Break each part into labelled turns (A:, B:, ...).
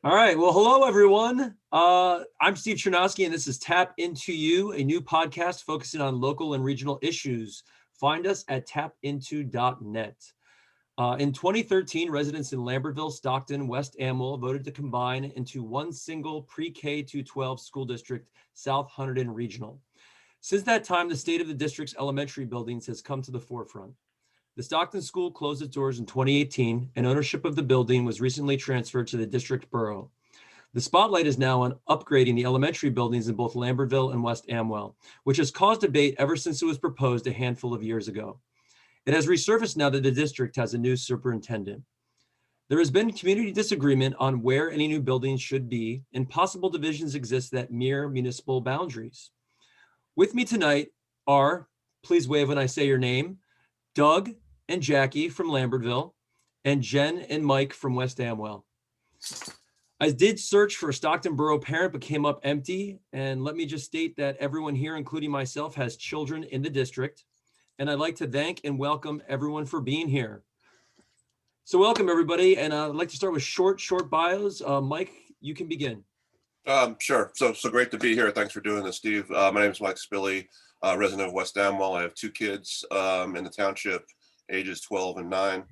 A: All right. Well, hello, everyone. I'm Steve Chernowski, and this is Tap Into You, a new podcast focusing on local and regional issues. Find us at tapinto.net. In 2013, residents in Lambertville, Stockton, and West Amwell voted to combine into one single pre-K to 12 school district, South Hunterdon Regional. Since that time, the state of the district's elementary buildings has come to the forefront. The Stockton School closed its doors in 2018, and ownership of the building was recently transferred to the district borough. The spotlight is now on upgrading the elementary buildings in both Lambertville and West Amwell, which has caused debate ever since it was proposed a handful of years ago. It has resurfaced now that the district has a new superintendent. There has been community disagreement on where any new buildings should be, and possible divisions exist that mirror municipal boundaries. With me tonight are, please wave when I say your name, Doug and Jackie from Lambertville, and Jen and Mike from West Amwell. I did search for a Stockton Borough parent, but came up empty. And let me just state that everyone here, including myself, has children in the district. And I'd like to thank and welcome everyone for being here. So welcome, everybody. And I'd like to start with short bios. Mike, you can begin.
B: Sure. So great to be here. Thanks for doing this, Steve. My name is Mike Spilly, resident of West Amwell. I have two kids in the township, ages 12 and 9.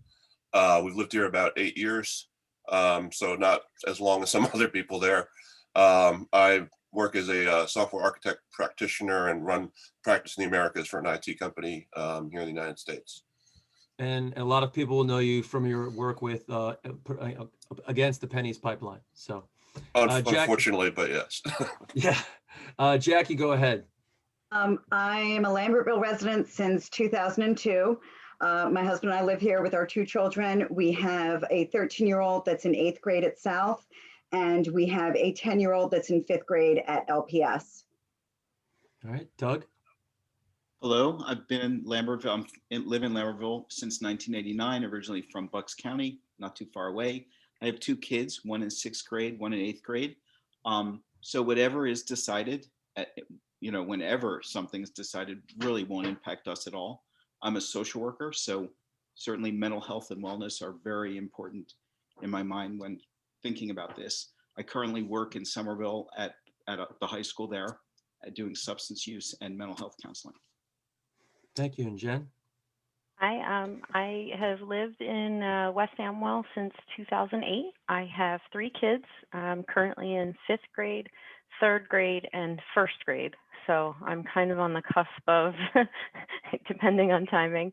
B: We've lived here about 8 years, so not as long as some other people there. I work as a software architect practitioner and run practice in the Americas for an IT company here in the United States.
A: And a lot of people will know you from your work with against the Pennies pipeline. So,
B: unfortunately, but yes.
A: Yeah. Jackie, go ahead.
C: I am a Lambertville resident since 2002. My husband and I live here with our two children. We have a 13-year-old that's in 8th grade at South, and we have a 10-year-old that's in 5th grade at LPS.
A: All right, Doug.
D: Hello, I've been in Lambertville. Live in Lambertville since 1989, originally from Bucks County, not too far away. I have two kids, one in 6th grade, one in 8th grade. So whatever is decided, whenever something's decided, really won't impact us at all. I'm a social worker, so certainly mental health and wellness are very important in my mind when thinking about this. I currently work in Somerville at the high school there, doing substance use and mental health counseling.
A: Thank you. And Jen?
E: Hi, I have lived in West Amwell since 2008. I have 3 kids. I'm currently in 5th grade, 3rd grade, and 1st grade. So I'm kind of on the cusp of, depending on timing.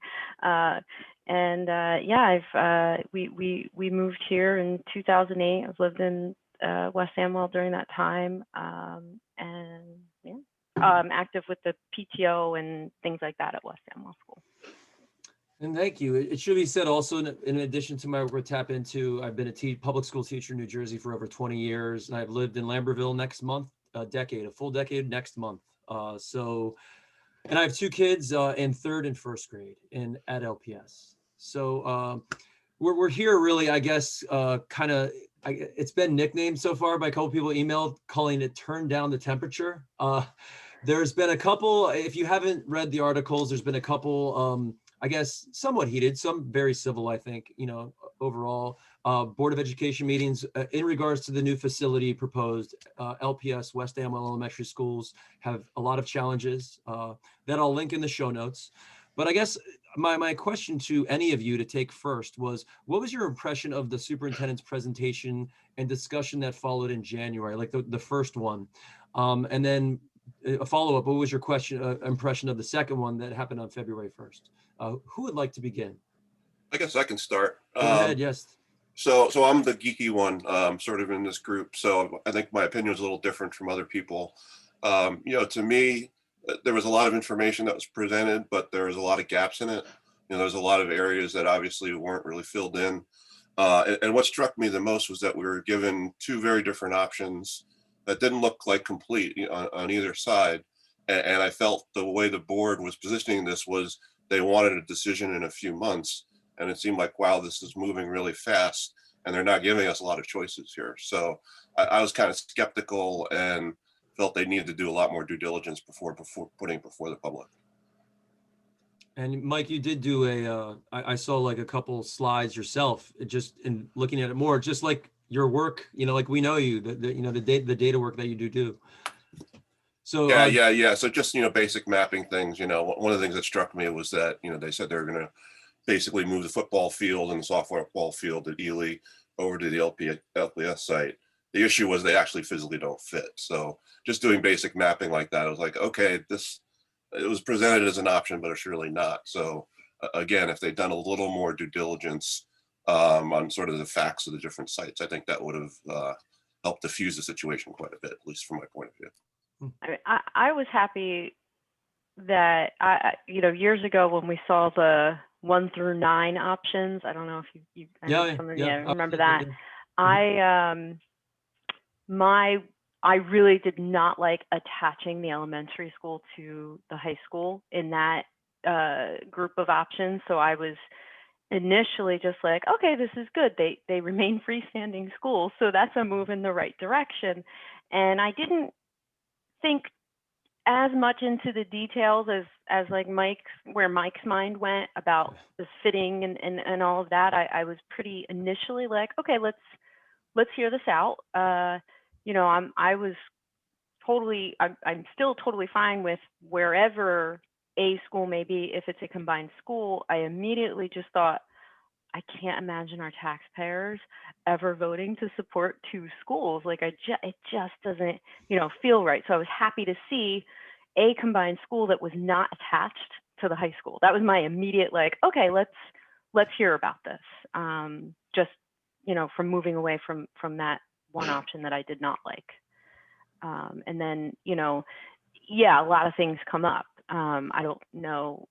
E: We moved here in 2008. I've lived in West Amwell during that time. I'm active with the PTO and things like that at West Amwell School.
A: And thank you. It should be said also, in addition to my work with TAPinto, I've been a public school teacher in New Jersey for over 20 years, and I've lived in Lambertville next month, a full decade next month. And I have 2 kids in 3rd and 1st grade at LPS. So we're here really, I guess, it's been nicknamed so far by a couple people emailed calling it "turn down the temperature." There's been a couple, if you haven't read the articles, there's been a couple, I guess, somewhat heated, some very civil, I think, overall, Board of Education meetings in regards to the new facility proposed. LPS, West Amwell Elementary Schools, have a lot of challenges that I'll link in the show notes. But I guess my question to any of you to take first was, what was your impression of the superintendent's presentation and discussion that followed in January, like the first one? And then a follow-up, what was your impression of the second one that happened on February 1st? Who would like to begin?
B: I guess I can start.
A: Go ahead, yes.
B: So I'm the geeky one, sort of in this group. So I think my opinion is a little different from other people. To me, there was a lot of information that was presented, but there was a lot of gaps in it. There's a lot of areas that obviously weren't really filled in. And what struck me the most was that we were given 2 very different options that didn't look like complete on either side. And I felt the way the board was positioning this was they wanted a decision in a few months. And it seemed like, wow, this is moving really fast and they're not giving us a lot of choices here. So I was kind of skeptical and felt they needed to do a lot more due diligence before putting it before the public.
A: And Mike, you did do I saw like a couple slides yourself, just in looking at it more, just like your work, like we know you, the data work that you do. So
B: yeah. So just, basic mapping things, one of the things that struck me was that, they said they're going to basically move the football field and the softball field at Ely over to the LPS site. The issue was they actually physically don't fit. So just doing basic mapping like that, I was like, okay, it was presented as an option, but it's really not. So again, if they'd done a little more due diligence on sort of the facts of the different sites, I think that would have helped diffuse the situation quite a bit, at least from my point of view.
E: I mean, I was happy that years ago when we saw the 1 through 9 options, I don't know if you remember that.
A: Mm-hmm.
E: I really did not like attaching the elementary school to the high school in that group of options. So I was initially just like, okay, this is good. They remain freestanding schools, so that's a move in the right direction. And I didn't think as much into the details as like where Mike's mind went about the fitting and all of that. I was pretty initially like, okay, let's hear this out. I'm still totally fine with wherever a school may be. If it's a combined school, I immediately just thought, I can't imagine our taxpayers ever voting to support 2 schools. Like it just doesn't, feel right. So I was happy to see a combined school that was not attached to the high school. That was my immediate like, okay, let's hear about this. Just, from moving away from that one option that I did not like. And then, a lot of things come up. I don't know,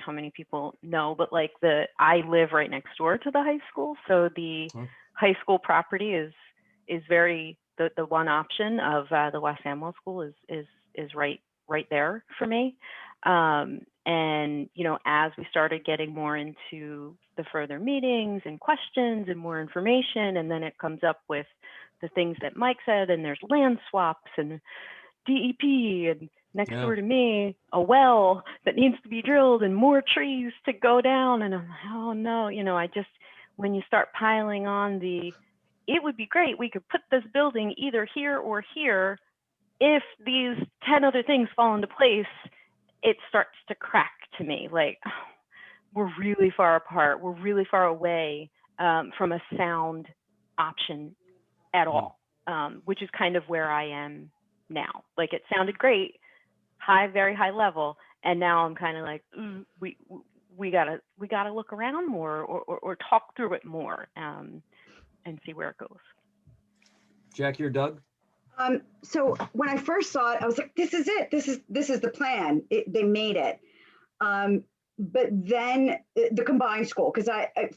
E: how many people know, but like I live right next door to the high school. So the high school property is very, the one option of the West Amwell School is right there for me. And, as we started getting more into the further meetings and questions and more information, and then it comes up with the things that Mike said, and there's land swaps and DEP, and next door to me, a that needs to be drilled and more trees to go down. And I'm like, oh no, when you start piling on it would be great, we could put this building either here or here. If these 10 other things fall into place, it starts to crack to me. Like, we're really far apart. We're really far away from a sound option at all, which is kind of where I am now. Like, it sounded great, very high level, and now I'm kind of like, we gotta look around more or talk through it more and see where it goes.
A: Jackie or Doug?
C: So when I first saw it, I was like, this is it. This is the plan. They made it. But then the combined school, because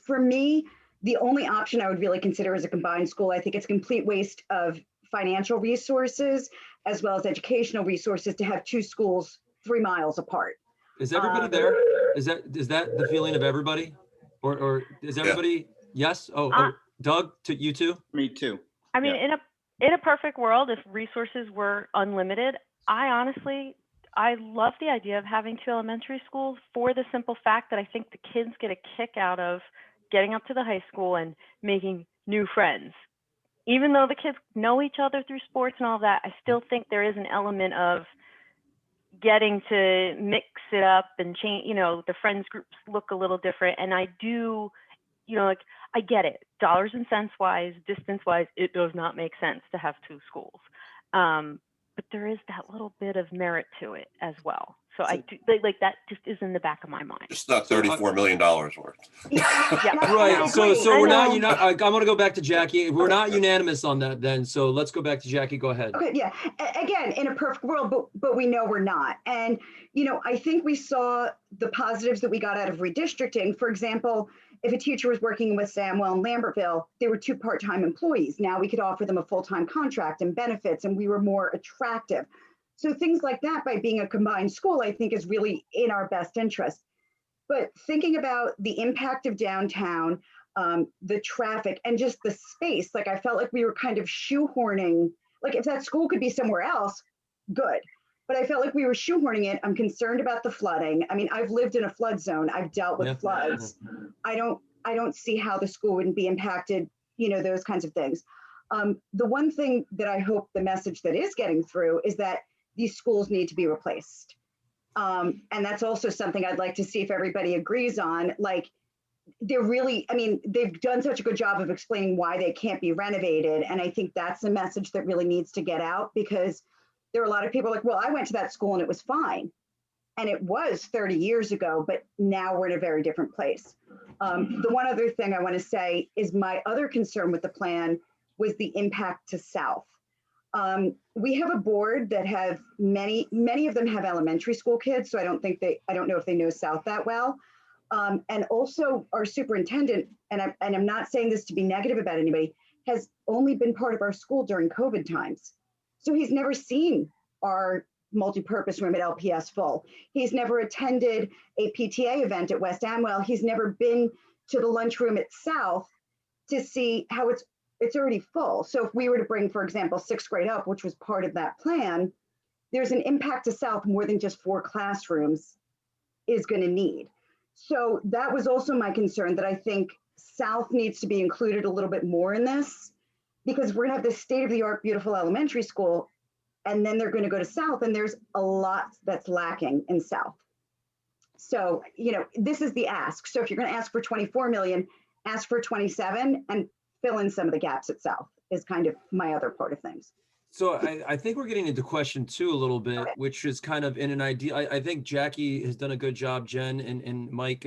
C: for me, the only option I would really consider is a combined school. I think it's a complete waste of financial resources as well as educational resources to have 2 schools 3 miles apart.
A: Is everybody there? Is that the feeling of everybody? Or is everybody? Yeah. Yes. Oh, Doug, you too?
D: Me too.
E: I mean, in a perfect world, if resources were unlimited, I love the idea of having 2 elementary schools for the simple fact that I think the kids get a kick out of getting up to the high school and making new friends. Even though the kids know each other through sports and all that, I still think there is an element of getting to mix it up and change, the friends groups look a little different. And I do, I get it. Dollars and cents wise, distance wise, it does not make sense to have 2 schools. But there is that little bit of merit to it as well. So I do, like that just is in the back of my mind.
B: It's not $34 million worth.
E: Yeah.
A: Right. So we're not, I want to go back to Jackie. We're not unanimous on that then. So let's go back to Jackie. Go ahead.
C: Okay. Yeah. Again, in a perfect world, but we know we're not. And, I think we saw the positives that we got out of redistricting. For example, if a teacher was working with Amwell and Lambertville, they were 2 part-time employees. Now we could offer them a full-time contract and benefits, and we were more attractive. So things like that, by being a combined school, I think is really in our best interest. But thinking about the impact of downtown, the traffic, and just the space, like I felt like we were kind of shoehorning, like if that school could be somewhere else, good. But I felt like we were shoehorning it. I'm concerned about the flooding. I mean, I've lived in a flood zone. I've dealt with floods. I don't see how the school wouldn't be impacted those kinds of things. The one thing that I hope the message that is getting through is that these schools need to be replaced. And that's also something I'd like to see if everybody agrees on. Like, they're really, they've done such a good job of explaining why they can't be renovated. And I think that's a message that really needs to get out, because there are a lot of people like, well, I went to that school and it was fine. And it was 30 years ago, but now we're in a very different place. The one other thing I want to say is my other concern with the plan was the impact to South. We have a board that have many of them have elementary school kids, so I don't know if they know South that well. And also our superintendent, and I'm not saying this to be negative about anybody, has only been part of our school during COVID times. So he's never seen our multi-purpose room at LPS full. He's never attended a PTA event at West Amwell. He's never been to the lunchroom at South to see how it's already full. So if we were to bring, for example, 6th grade up, which was part of that plan, there's an impact to South more than just 4 classrooms is going to need. So that was also my concern, that I think South needs to be included a little bit more in this, because we're going to have this state-of-the-art, beautiful elementary school, and then they're going to go to South, and there's a lot that's lacking in South. So, this is the ask. So if you're going to ask for 24 million, ask for 27 and fill in some of the gaps at South is kind of my other part of things.
A: So I think we're getting into question 2 a little bit, which is kind of in an idea. I think Jackie has done a good job, Jen and Mike,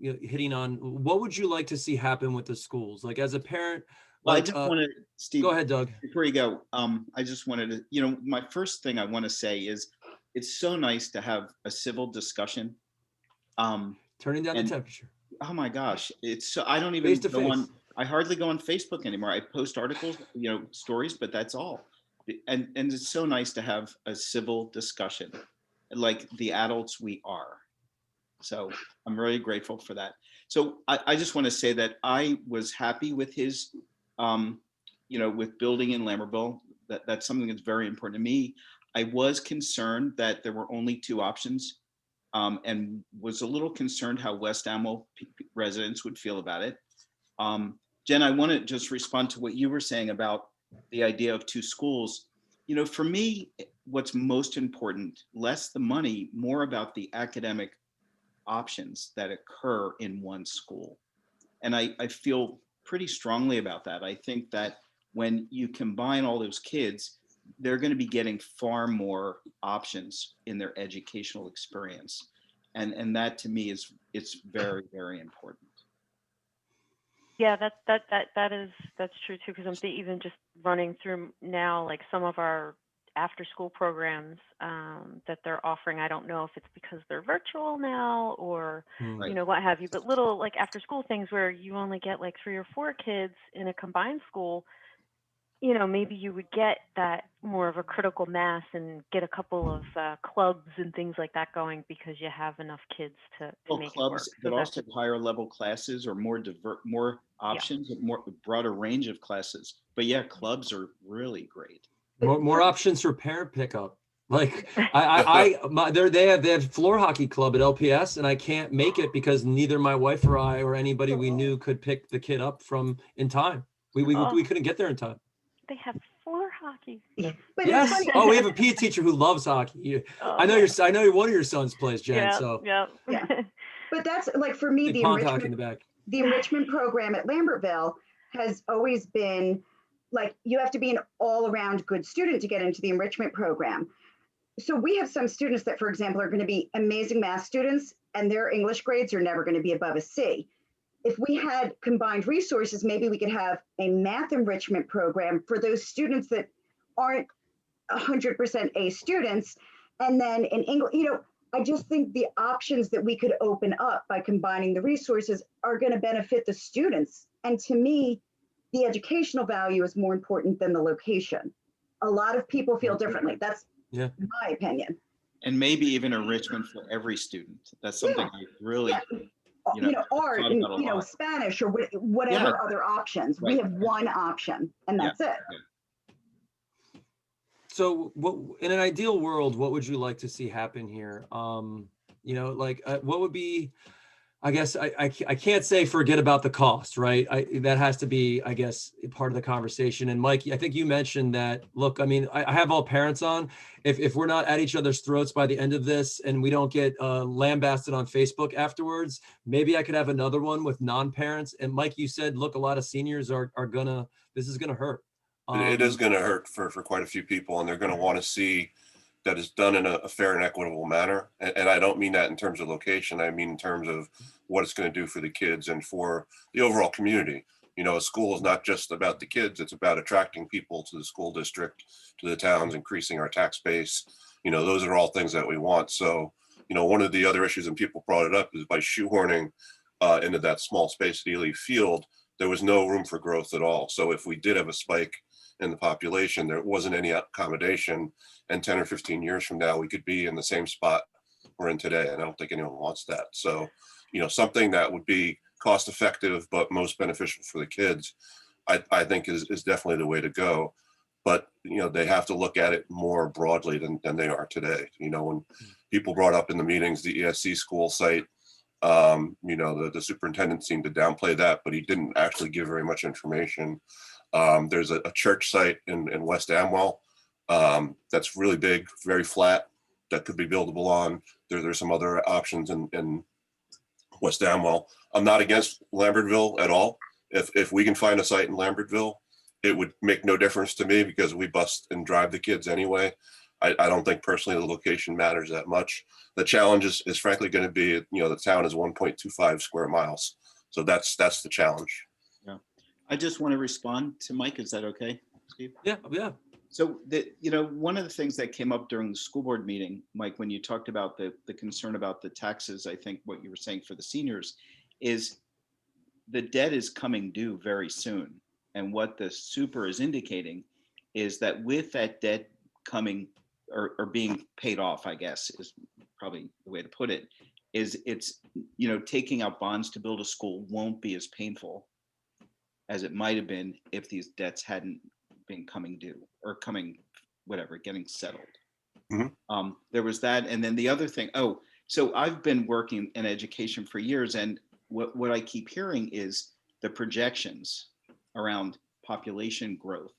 A: hitting on what would you like to see happen with the schools? Like, as a parent,
D: well, I just wanted, Steve,
A: go ahead, Doug.
D: Before you go, I just wanted to, my first thing I want to say is it's so nice to have a civil discussion.
A: Turning down the temperature.
D: Oh my gosh, it's so, I don't even go on. I hardly go on Facebook anymore. I post articles, stories, but that's all. And it's so nice to have a civil discussion, like the adults we are. So I'm really grateful for that. So I just want to say that I was happy with his, with building in Lambertville. That's something that's very important to me. I was concerned that there were only 2 options, and was a little concerned how West Amwell residents would feel about it. Jen, I want to just respond to what you were saying about the idea of 2 schools. For me, what's most important, less the money, more about the academic options that occur in one school. And I feel pretty strongly about that. I think that when you combine all those kids, they're going to be getting far more options in their educational experience. And that to me it's very, very important.
E: Yeah, that's true too, because I'm even just running through now, like some of our after school programs that they're offering. I don't know if it's because they're virtual now or what have you, but little like after school things where you only get like 3 or 4 kids in a combined school. Maybe you would get that more of a critical mass and get a couple of clubs and things like that going because you have enough kids to make
D: clubs,
E: it work.
D: but also higher level classes or more options, more broader range of classes. But yeah, clubs are really great.
A: More options for parent pickup. Like they have floor hockey club at LPS, and I can't make it because neither my wife or I or anybody we knew could pick the kid up in time. We couldn't get there in time.
E: They have floor hockey.
C: But
A: yes. Oh, we have a PE teacher who loves hockey. I know one of your sons plays, Jen.
E: Yeah.
C: But that's like, for me, the enrichment program at Lambertville has always been like, you have to be an all-around good student to get into the enrichment program. So we have some students that, for example, are going to be amazing math students, and their English grades are never going to be above a C. If we had combined resources, maybe we could have a math enrichment program for those students that aren't 100% A students. And then in English, I just think the options that we could open up by combining the resources are going to benefit the students. And to me, the educational value is more important than the location. A lot of people feel differently. That's my opinion.
D: And maybe even enrichment for every student. That's something I really...
C: art and Spanish or whatever other options. Right. We have one option, and that's it.
A: Yeah. So, in an ideal world, what would you like to see happen here? What would be I guess I can't say forget about the cost, right? That has to be, I guess, part of the conversation. And Mike, I think you mentioned that, look, I mean, I have all parents on. If we're not at each other's throats by the end of this and we don't get lambasted on Facebook afterwards, maybe I could have another one with non-parents. And Mike, you said, look, a lot of seniors are gonna, this is gonna hurt.
B: It is going to hurt for quite a few people, and they're going to want to see that it's done in a fair and equitable manner. And I don't mean that in terms of location. I mean in terms of what it's going to do for the kids and for the overall community. You know, a school is not just about the kids. It's about attracting people to the school district, to the towns, increasing our tax base. You know, those are all things that we want. So, you know, one of the other issues, and people brought it up, is by shoehorning into that small space at Ely Field, there was no room for growth at all. So if we did have a spike in the population, there wasn't any accommodation, and 10 or 15 years from now we could be in the same spot we're in today, and I don't think anyone wants that. So, you know, something that would be cost effective but most beneficial for the kids, I think is definitely the way to go. But, you know, they have to look at it more broadly than they are today. You know, when people brought up in the meetings the ESC school site, you know, the superintendent seemed to downplay that, but he didn't actually give very much information. There's a church site in West Amwell that's really big, very flat, that could be buildable on. There's some other options in West Amwell. I'm not against Lambertville at all. If we can find a site in Lambertville, it would make no difference to me because we bus and drive the kids anyway. I don't think personally the location matters that much. The challenge is frankly going to be, you know, the town is 1.25 square miles. So that's the challenge.
D: Yeah. I just want to respond to Mike. Is that okay, Steve?
A: Yeah.
D: So you know, one of the things that came up during the school board meeting, Mike, when you talked about the concern about the taxes, I think what you were saying for the seniors is the debt is coming due very soon. And what the super is indicating is that with that debt coming or being paid off, I guess is probably the way to put it, is it's, you know, taking out bonds to build a school won't be as painful as it might have been if these debts hadn't been coming due or coming, whatever, getting settled.
B: Mm-hmm.
D: There was that. And then the other thing, so I've been working in education for years, and what I keep hearing is the projections around population growth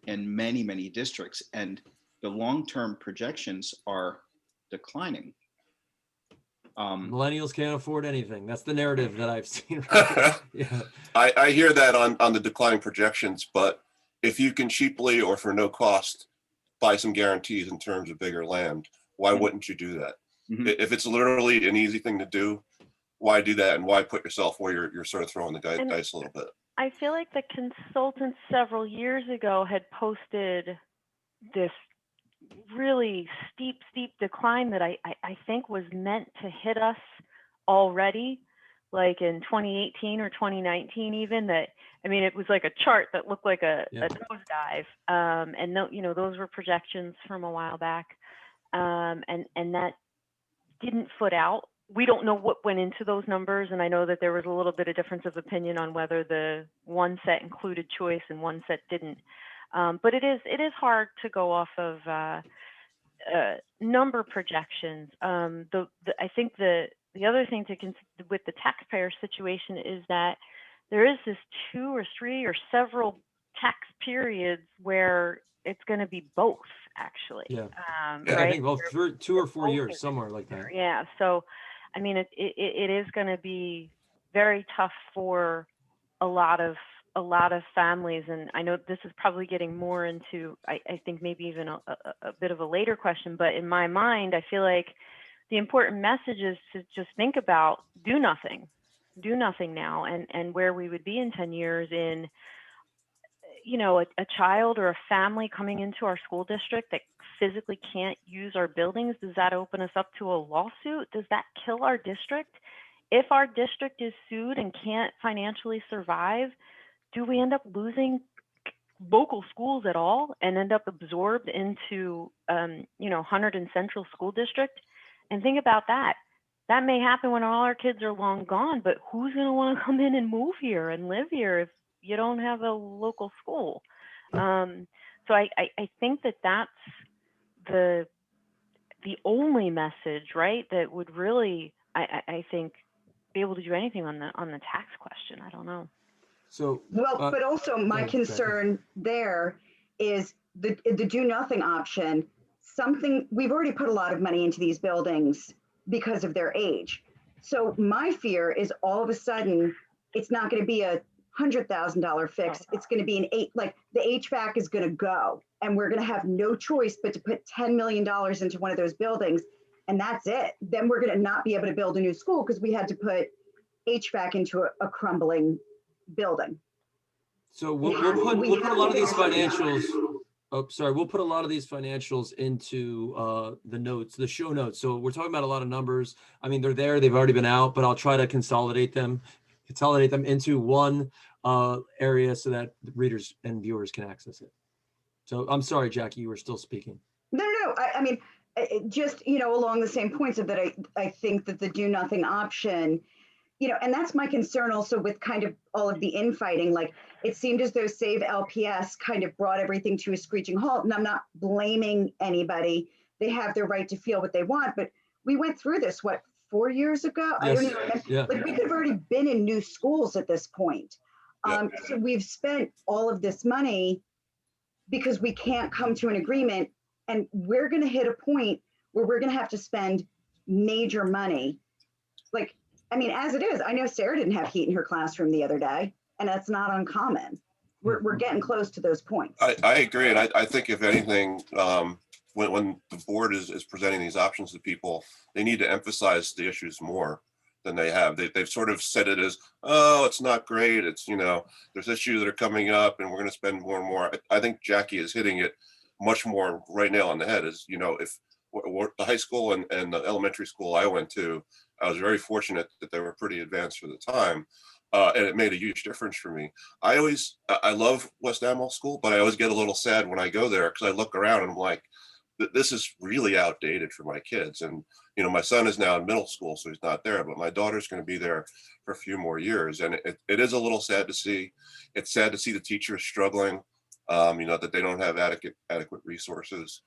D: in many, many districts, and the long-term projections are declining.
A: Millennials can't afford anything. That's the narrative that I've seen. Yeah.
B: I hear that on the declining projections, but if you can cheaply or for no cost buy some guarantees in terms of bigger land, why wouldn't you do that? Mm-hmm. If it's literally an easy thing to do, why do that, and why put yourself where you're sort of throwing the dice a little bit?
E: I feel like the consultant several years ago had posted this really steep decline that I think was meant to hit us already, like in 2018 or 2019 even. That, I mean, it was like a chart that looked like a nosedive, and no, you know, those were projections from a while back, and that didn't foot out. We don't know what went into those numbers, and I know that there was a little bit of difference of opinion on whether the one set included choice and one set didn't. But it is hard to go off of number projections. I think the other thing to consider with the taxpayer situation is that there is this 2 or 3 or several tax periods where it's going to be both, actually.
A: Yeah.
E: Right?
A: I think both 2 or 4 years, somewhere like that.
E: Yeah. So, I mean, it is going to be very tough for a lot of families, and I know this is probably getting more into, I think maybe even a bit of a later question, but in my mind, I feel like the important message is to just think about do nothing now, and where we would be in 10 years in, you know, a child or a family coming into our school district that physically can't use our buildings. Does that open us up to a lawsuit? Does that kill our district? If our district is sued and can't financially survive, do we end up losing local schools at all and end up absorbed into, you know, Hunterdon Central School District? And think about that. That may happen when all our kids are long gone, but who's going to want to come in and move here and live here if you don't have a local school? So I think that that's the only message, right, that would really, I think, be able to do anything on the tax question. I don't know.
A: So,
C: Well, but also my
A: ahead,
C: concern there is the do nothing option. Something, we've already put a lot of money into these buildings because of their age. So my fear is all of a sudden, it's not going to be a $100,000 fix. It's going to be like the HVAC is going to go, and we're going to have no choice but to put $10 million into one of those buildings. And that's it. Then we're going to not be able to build a new school because we had to put HVAC into a crumbling building.
A: So we'll put a lot of these financials. Oh, sorry. We'll put a lot of these financials into the notes, the show notes. So we're talking about a lot of numbers. I mean, they're there. They've already been out, but I'll try to consolidate them into one area so that the readers and viewers can access it. So I'm sorry, Jackie, you were still speaking.
C: No. I mean, just, along the same points of that, I think that the do nothing option, and that's my concern also with kind of all of the infighting. Like, it seemed as though Save LPS kind of brought everything to a screeching halt. And I'm not blaming anybody. They have their right to feel what they want. But we went through this, 4 years ago?
A: Yes.
C: I don't even remember.
A: Yeah.
C: Like, we could have already been in new schools at this point.
B: Yeah.
C: So we've spent all of this money because we can't come to an agreement. And we're going to hit a point where we're going to have to spend major money. Like, I mean, as it is, I know Sarah didn't have heat in her classroom the other day, and that's not uncommon. We're getting close to those points.
B: I agree. And I think if anything, when the board is presenting these options to people, they need to emphasize the issues more than they have. They've sort of said it as, oh, it's not great. It's, there's issues that are coming up and we're going to spend more and more. I think Jackie is hitting it much more right now on the head. Is, if the high school and the elementary school I went to, I was very fortunate that they were pretty advanced for the time. And it made a huge difference for me. I love West Amwell School, but I always get a little sad when I go there because I look around and I'm like, this is really outdated for my kids. And, my son is now in middle school, so he's not there, but my daughter's going to be there for a few more years. And it is a little sad to see. It's sad to see the teachers struggling, that they don't have adequate resources.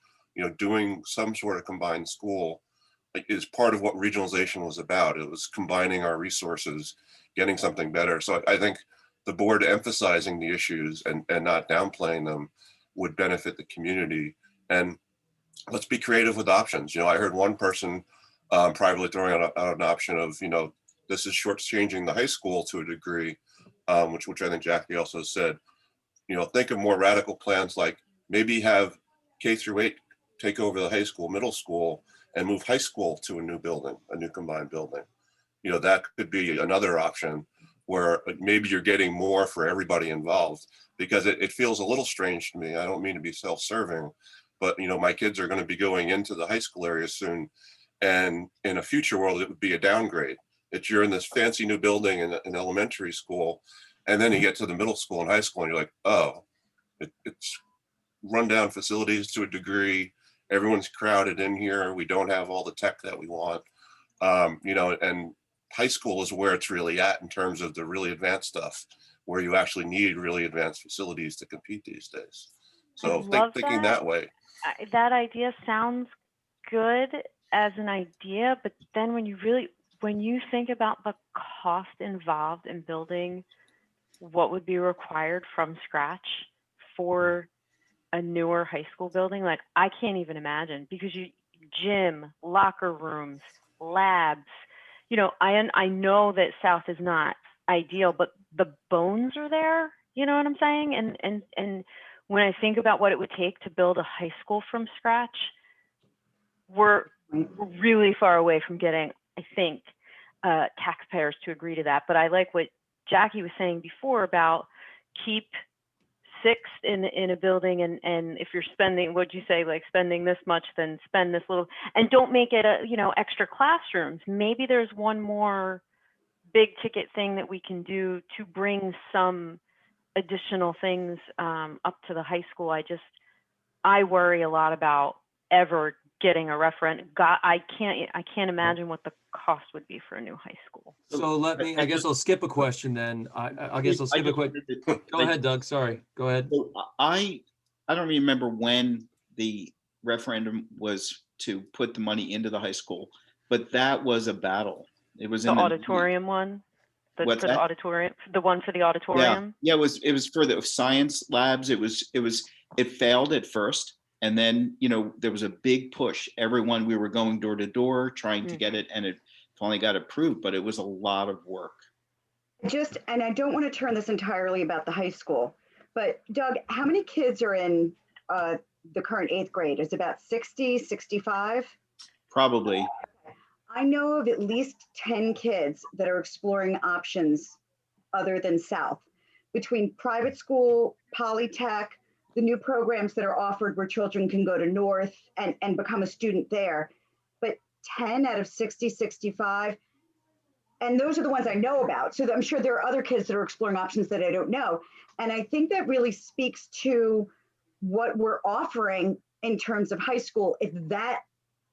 B: Doing some sort of combined school is part of what regionalization was about. It was combining our resources, getting something better. So I think the board emphasizing the issues and not downplaying them would benefit the community. And let's be creative with options. I heard one person privately throwing out an option of, this is shortchanging the high school to a degree, which I think Jackie also said. Think of more radical plans, like maybe have K-8 take over the high school, middle school, and move high school to a new building, a new combined building. That could be another option where maybe you're getting more for everybody involved, because it feels a little strange to me. I don't mean to be self-serving, but my kids are going to be going into the high school area soon. And in a future world, it would be a downgrade. You're in this fancy new building in elementary school, and then you get to the middle school and high school and you're like, oh, it's rundown facilities to a degree. Everyone's crowded in here. We don't have all the tech that we want. And high school is where it's really at in terms of the really advanced stuff, where you actually need really advanced facilities to compete these days. So thinking that way.
E: That idea sounds good as an idea, but then when you think about the cost involved in building what would be required from scratch for a newer high school building, like, I can't even imagine, because gym, locker rooms, labs, I know that South is not ideal, but the bones are there, you know what I'm saying? And when I think about what it would take to build a high school from scratch, we're really far away from getting, I think, taxpayers to agree to that. But I like what Jackie was saying before about keep 6 in a building, and if you're spending, what'd you say, like spending this much, then spend this little, and don't make it extra classrooms. Maybe there's one more big ticket thing that we can do to bring some additional things up to the high school. I worry a lot about ever getting a referendum. I can't imagine what the cost would be for a new high school.
A: So I guess I'll skip a question then. I guess I'll skip a question. Go ahead, Doug. Sorry. Go ahead.
D: So I don't remember when the referendum was to put the money into the high school, but that was a battle It was
E: The
D: in
E: auditorium one?
D: What's
E: For
D: that?
E: the auditorium, the one for the
D: Yeah,
E: auditorium?
D: yeah. It was for the science labs. It failed at first, and then there was a big push. We were going door to door trying to get it, and it finally got approved. But it was a lot of work.
C: And I don't want to turn this entirely about the high school, but Doug, how many kids are in the current 8th grade? Is it about 60, 65?
D: Probably.
C: I know of at least 10 kids that are exploring options other than South, between private school, Polytech, the new programs that are offered where children can go to North and become a student there. But 10 out of 60, 65, and those are the ones I know about. So I'm sure there are other kids that are exploring options that I don't know. And I think that really speaks to what we're offering in terms of high school, if that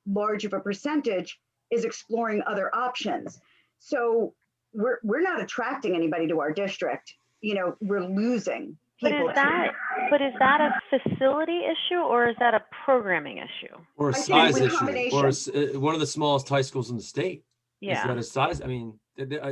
C: large of a percentage is exploring other options. So we're not attracting anybody to our district. We're losing people.
E: But is that a facility issue or is that a programming issue?
A: Or a
C: I think
A: size
C: it's a
A: issue,
C: combination.
A: or one of the smallest high schools in the state. Is that
E: Yeah.
A: a size? I mean,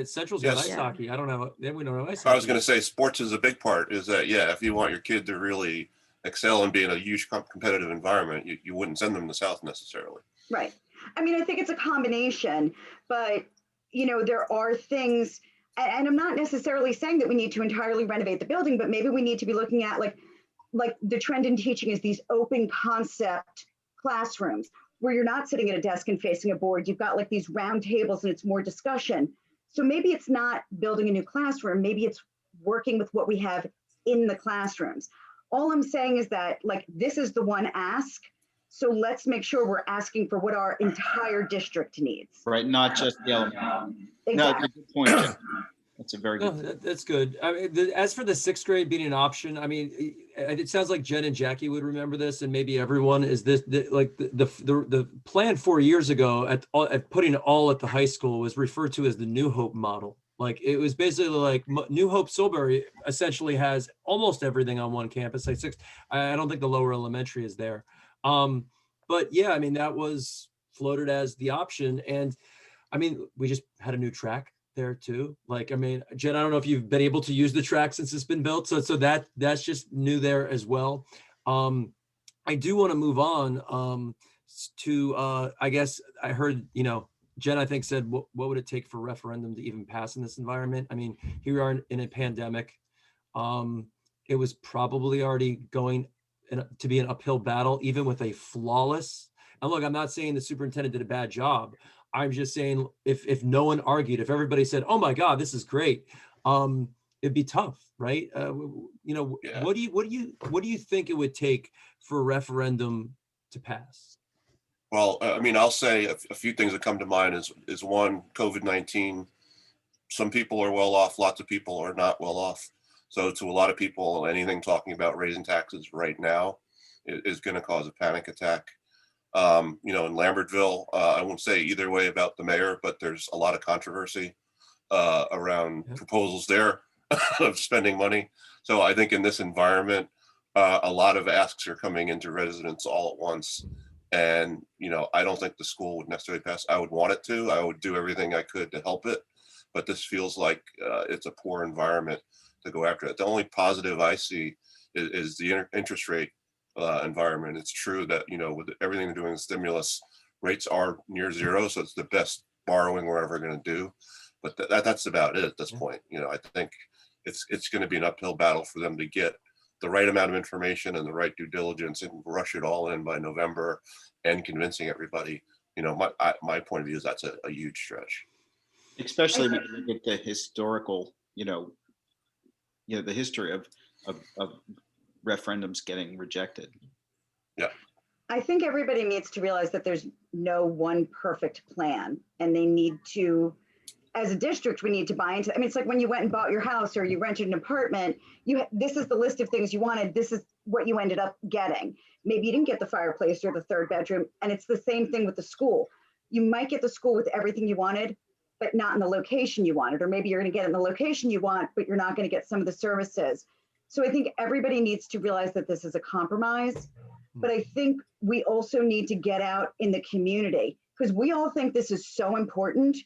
A: Central's got
B: Yes.
A: ice hockey. I don't know. Then we don't have ice
B: I
A: hockey.
B: was going to say sports is a big part. Is that, yeah, if you want your kid to really excel and be in a huge competitive environment, you wouldn't send them to South necessarily.
C: Right. I mean, I think it's a combination, but there are things, and I'm not necessarily saying that we need to entirely renovate the building, but maybe we need to be looking at like the trend in teaching is these open concept classrooms where you're not sitting at a desk and facing a board. You've got like these round tables and it's more discussion. So maybe it's not building a new classroom. Maybe it's working with what we have in the classrooms. All I'm saying is that this is the one ask. So let's make sure we're asking for what our entire district needs.
D: Right, not just the elementary.
C: Exactly.
D: No, that's a good point, Jeff. That's a very good.
A: That's good. I mean, as for the 6th grade being an option, I mean, it sounds like Jen and Jackie would remember this, and maybe everyone is this the plan 4 years ago at putting it all at the high school was referred to as the New Hope model. Like it was basically like New Hope Silbury essentially has almost everything on one campus. I don't think the lower elementary is there. But yeah, I mean, that was floated as the option. And I mean, we just had a new track there too. Like, I mean, Jen, I don't know if you've been able to use the track since it's been built. So that's just new there as well. I do want to move on to, I guess I heard, Jen, I think said, what would it take for referendum to even pass in this environment? I mean, here we are in a pandemic. It was probably already going to be an uphill battle, even with a flawless. And look, I'm not saying the superintendent did a bad job. I'm just saying if no one argued, if everybody said, "Oh my God, this is great," it'd be tough, right?
B: Yeah.
A: What do you think it would take for a referendum to pass?
B: Well, I mean, I'll say a few things that come to mind is one, COVID-19. Some people are well off, lots of people are not well off. So to a lot of people, anything talking about raising taxes right now is going to cause a panic attack. In Lambertville, I won't say either way about the mayor, but there's a lot of controversy around proposals there of spending money. So I think in this environment, a lot of asks are coming into residents all at once. And, I don't think the school would necessarily pass. I would want it to. I would do everything I could to help it. But this feels like it's a poor environment to go after it. The only positive I see is the interest rate environment. It's true that, with everything they're doing in stimulus, rates are near zero. So it's the best borrowing we're ever going to do. But that's about it at this point. I think it's going to be an uphill battle for them to get the right amount of information and the right due diligence and rush it all in by November and convincing everybody. My point of view is that's a huge stretch.
D: Especially when you look at the historical, the history of referendums getting rejected.
B: Yeah.
C: I think everybody needs to realize that there's no one perfect plan, and they need to, as a district, we need to buy into. I mean, it's like when you went and bought your house or you rented an apartment. This is the list of things you wanted. This is what you ended up getting. Maybe you didn't get the fireplace or the 3rd bedroom, and it's the same thing with the school. You might get the school with everything you wanted, but not in the location you wanted, or maybe you're going to get in the location you want, but you're not going to get some of the services. So I think everybody needs to realize that this is a compromise, but I think we also need to get out in the community because we all think this is so important.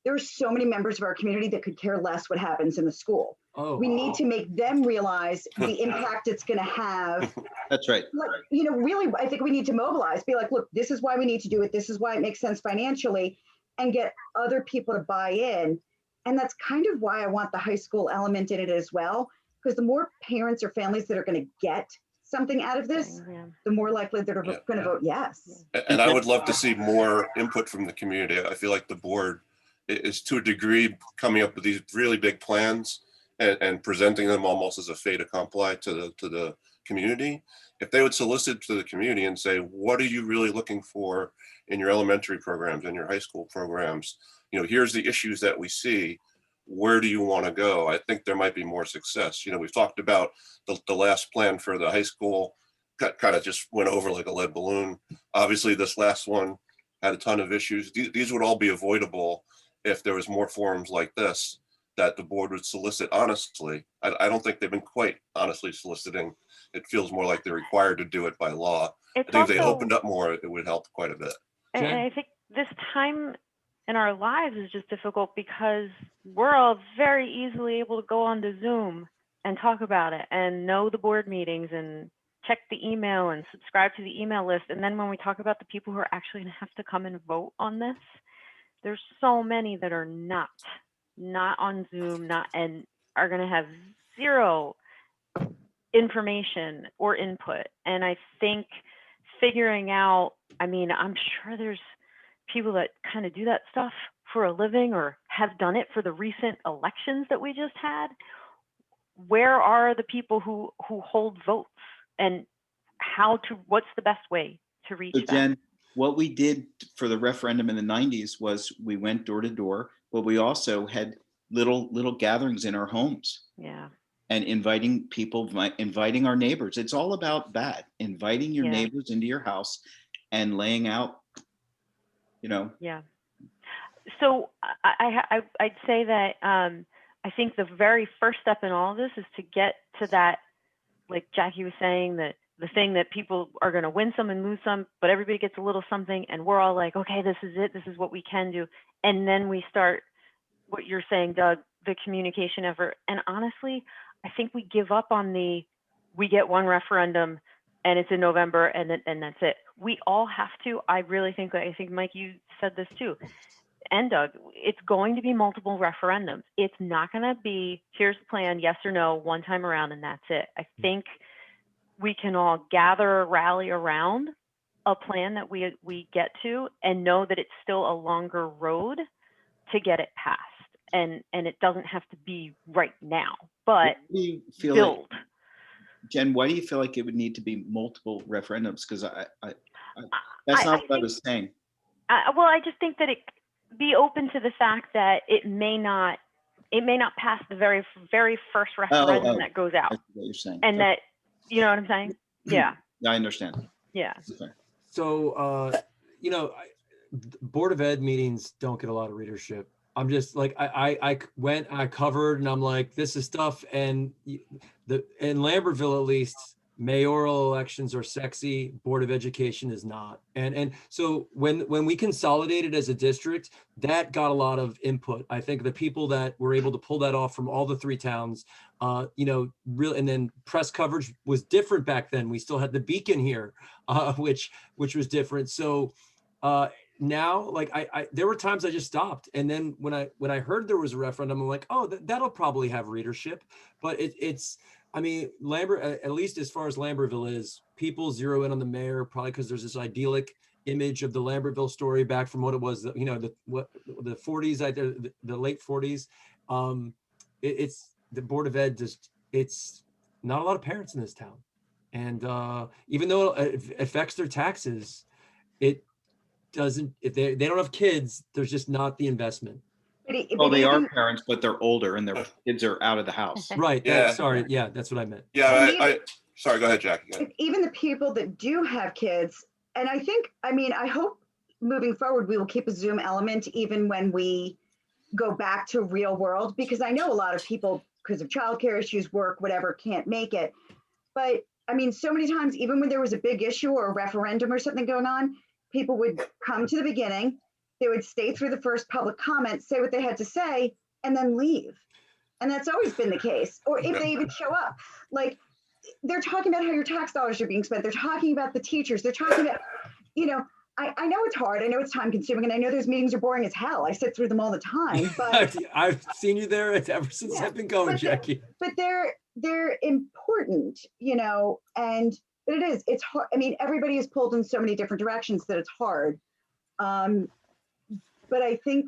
C: there are so many members of our community that could care less what happens in the school.
A: Oh,
C: We need to make them realize the impact it's going to have.
D: That's right.
C: Like, you know, really, I think we need to mobilize, be like, look, this is why we need to do it. This is why it makes sense financially, and get other people to buy in. And that's kind of why I want the high school element in it as well, because the more parents or families that are going to get something out of this, the more likely they're going to vote yes.
B: And I would love to see more input from the community. I feel like the board is to a degree coming up with these really big plans and presenting them almost as a fait accompli to the community. If they would solicit to the community and say, what are you really looking for in your elementary programs and your high school programs? You know, here's the issues that we see. Where do you want to go? I think there might be more success. You know, we've talked about the last plan for the high school, kind of just went over like a lead balloon. Obviously, this last one had a ton of issues. These would all be avoidable if there was more forums like this that the board would solicit honestly. I don't think they've been quite honestly soliciting. It feels more like they're required to do it by law. I think if they opened up more, it would help quite a bit.
E: And I think this time in our lives is just difficult because we're all very easily able to go onto Zoom and talk about it and know the board meetings and check the email and subscribe to the email list. And then when we talk about the people who are actually going to have to come and vote on this, there's so many that are not on Zoom, and are going to have zero information or input. And I think figuring out, I mean, I'm sure there's people that kind of do that stuff for a living or have done it for the recent elections that we just had. Where are the people who hold votes, and what's the best way to reach them?
D: Jen, what we did for the referendum in the 90s was we went door to door, but we also had little gatherings in our homes.
E: Yeah.
D: And inviting people, inviting our neighbors. It's all about that, inviting your neighbors into your house and laying out, you know.
E: Yeah. So I'd say that I think the very first step in all of this is to get to that, like Jackie was saying, that the thing that people are going to win some and lose some, but everybody gets a little something, and we're all like, okay, this is it. This is what we can do. And then we start what you're saying, Doug, the communication effort. And honestly, I think we give up on we get one referendum and it's in November and that's it. We all have to, I think Mike, you said this too, and Doug, it's going to be multiple referendums. It's not going to be, here's the plan, yes or no, one time around, and that's it. I think we can all rally around a plan that we get to, and know that it's still a longer road to get it passed. And it doesn't have to be right now, but build.
D: Jen, why do you feel like it would need to be multiple referendums? Because that's not what I was saying.
E: Well, I just think that it be open to the fact that it may not pass the very first referendum that goes out.
D: That's what you're saying.
E: And that, you know what I'm saying? Yeah.
D: I understand.
E: Yeah.
D: Okay.
A: So, you know, Board of Ed meetings don't get a lot of readership. I'm just like, I covered, and I'm like, this is stuff. And in Lambertville, at least, mayoral elections are sexy. Board of Education is not. And so when we consolidated as a district, that got a lot of input. I think the people that were able to pull that off from all the three towns, you know, really, and then press coverage was different back then. We still had the Beacon here, which was different. So, now, like there were times I just stopped, and then when I heard there was a referendum, I'm like, oh, that'll probably have readership. But it's, I mean, at least as far as Lambertville is, people zero in on the mayor probably because there's this idyllic image of the Lambertville story back from what it was, you know, the 40s, the late 40s. It's the Board of Ed it's not a lot of parents in this town, and even though it affects their taxes, it doesn't, if they don't have kids, there's just not the investment.
D: Well, they are parents, but they're older and their kids are out of the house.
A: Right.
B: Yeah.
A: Sorry. Yeah, that's what I meant.
B: Yeah. Sorry, go ahead, Jackie.
C: Even the people that do have kids, and I hope moving forward, we will keep a Zoom element even when we go back to real world, because I know a lot of people, because of childcare issues, work, whatever, can't make it. But I mean, so many times, even when there was a big issue or a referendum or something going on, people would come to the beginning, they would stay through the first public comment, say what they had to say, and then leave. And that's always been the case. Or if they even show up, like they're talking about how your tax dollars are being spent. They're talking about the teachers. They're talking about, you know, I know it's hard. I know it's time consuming, and I know those meetings are boring as hell. I sit through them all the time. But
A: I've seen you there ever since I've been going, Jackie.
C: But they're important, you know, but it's hard. I mean, everybody is pulled in so many different directions that it's hard. But I think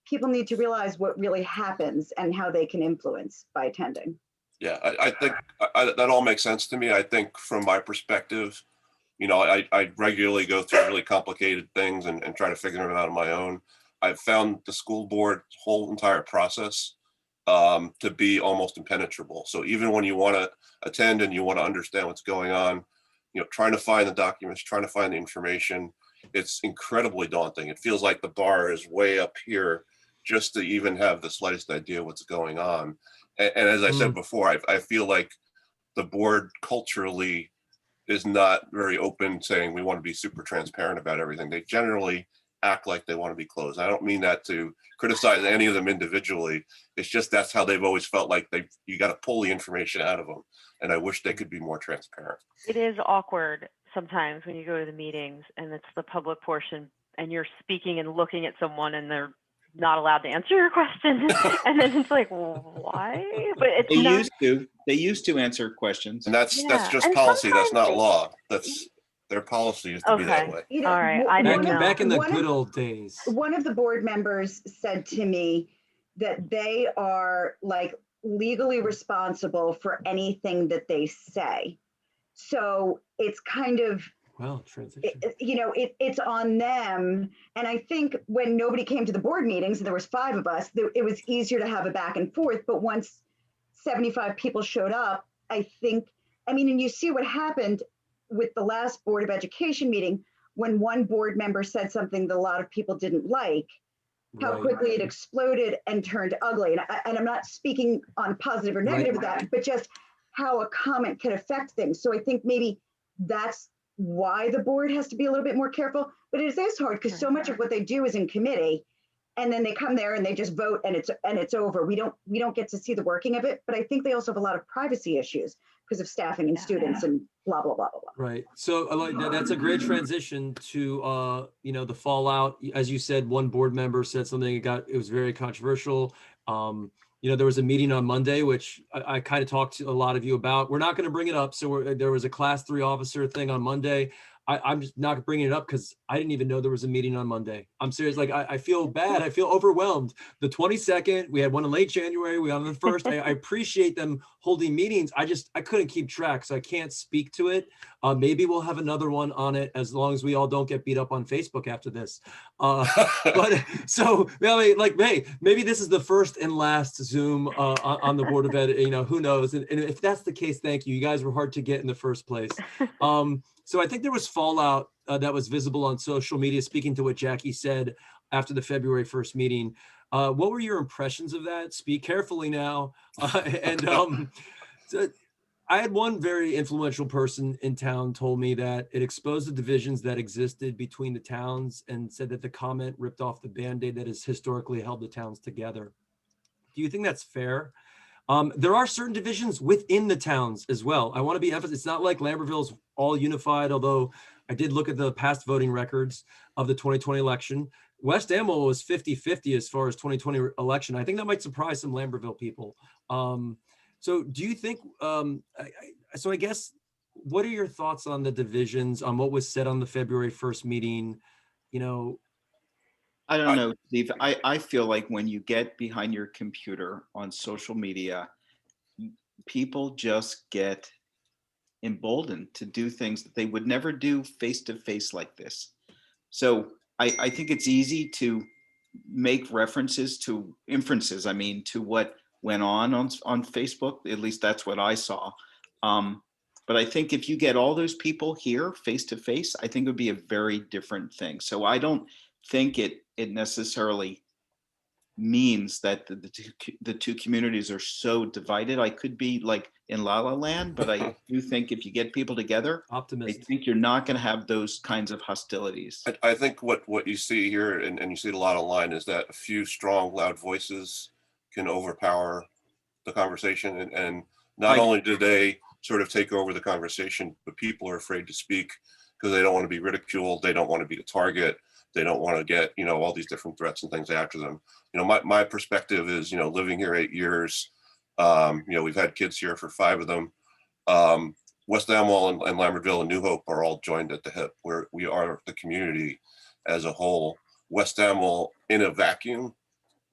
C: people need to realize what really happens and how they can influence by attending.
B: Yeah, I think that all makes sense to me. I think from my perspective, you know, I regularly go through really complicated things and try to figure them out on my own. I've found the school board whole entire process to be almost impenetrable. So even when you want to attend and you want to understand what's going on, you know, trying to find the documents, trying to find the information, it's incredibly daunting. It feels like the bar is way up here just to even have the slightest idea what's going on. And as I said before, I feel like the board culturally is not very open, saying we want to be super transparent about everything. They generally act like they want to be closed. I don't mean that to criticize any of them individually. It's just that's how they've always felt like you got to pull the information out of them. And I wish they could be more transparent.
E: It is awkward sometimes when you go to the meetings and it's the public portion and you're speaking and looking at someone and they're not allowed to answer your question. And then it's like, why? But
D: they used to answer questions.
B: And that's just and policy. That's not law. That's their policy is to be that way.
C: You know,
E: all right. I didn't know.
A: Back in the good old days.
C: One of the board members said to me that they are like legally responsible for anything that they say. So it's kind of,
A: transition.
C: You know, it's on them. And I think when nobody came to the board meetings, and there was 5 of us, it was easier to have a back and forth. But once 75 people showed up, I mean, and you see what happened with the last Board of Education meeting, when one board member said something that a lot of people didn't like, how quickly it exploded and turned ugly. And I'm not speaking on positive or negative of that, but just how a comment can affect things. So I think maybe that's why the board has to be a little bit more careful, but it is hard because so much of what they do is in committee, and then they come there and they just vote and it's over. We don't get to see the working of it, but I think they also have a lot of privacy issues because of staffing and students and blah, blah, blah, blah, blah.
A: Right. So that's a great transition to, you know, the fallout. As you said, one board member said something, it was very controversial. You know, there was a meeting on Monday, which I kind of talked to a lot of you about. We're not going to bring it up. So there was a class 3 officer thing on Monday. I'm just not bringing it up because I didn't even know there was a meeting on Monday. I'm serious. Like, I feel bad. I feel overwhelmed. The 22nd, we had one in late January. We on the 1st. I appreciate them holding meetings. I couldn't keep track, so I can't speak to it. Maybe we'll have another one on it as long as we all don't get beat up on Facebook after this. But so, like, hey, maybe this is the first and last Zoom on the Board of Ed. You know, who knows? And if that's the case, thank you. You guys were hard to get in the first place. So I think there was fallout that was visible on social media, speaking to what Jackie said after the February 1st meeting. What were your impressions of that? Speak carefully now. So I had one very influential person in town told me that it exposed the divisions that existed between the towns and said that the comment ripped off the Band-Aid that has historically held the towns together. Do you think that's fair? There are certain divisions within the towns as well. I want to be emphasized. It's not like Lambertville's all unified, although I did look at the past voting records of the 2020 election. West Amwell was 50-50 as far as 2020 election. I think that might surprise some Lambertville people. So do you think, so I guess, what are your thoughts on the divisions, on what was said on the February 1st meeting? You know,
D: I don't know, Steve. I feel like when you get behind your computer on social media, people just get emboldened to do things that they would never do face to face like this. So I think it's easy to make references to inferences, to what went on Facebook. At least that's what I saw. But I think if you get all those people here face to face, I think it would be a very different thing. So I don't think it necessarily means that the two communities are so divided. I could be like in La La Land, but I do think if you get people together, I
A: Optimist.
D: think you're not going to have those kinds of hostilities.
B: I think what you see here, and you see it a lot online, is that a few strong, loud voices can overpower the conversation. And not only do they sort of take over the conversation, but people are afraid to speak because they don't want to be ridiculed. They don't want to be a target. They don't want to get, all these different threats and things after them. My perspective is, living here 8 years, we've had kids here for 5 of them. West Amwell and Lambertville and New Hope are all joined at the hip, where we are the community as a whole. West Amwell in a vacuum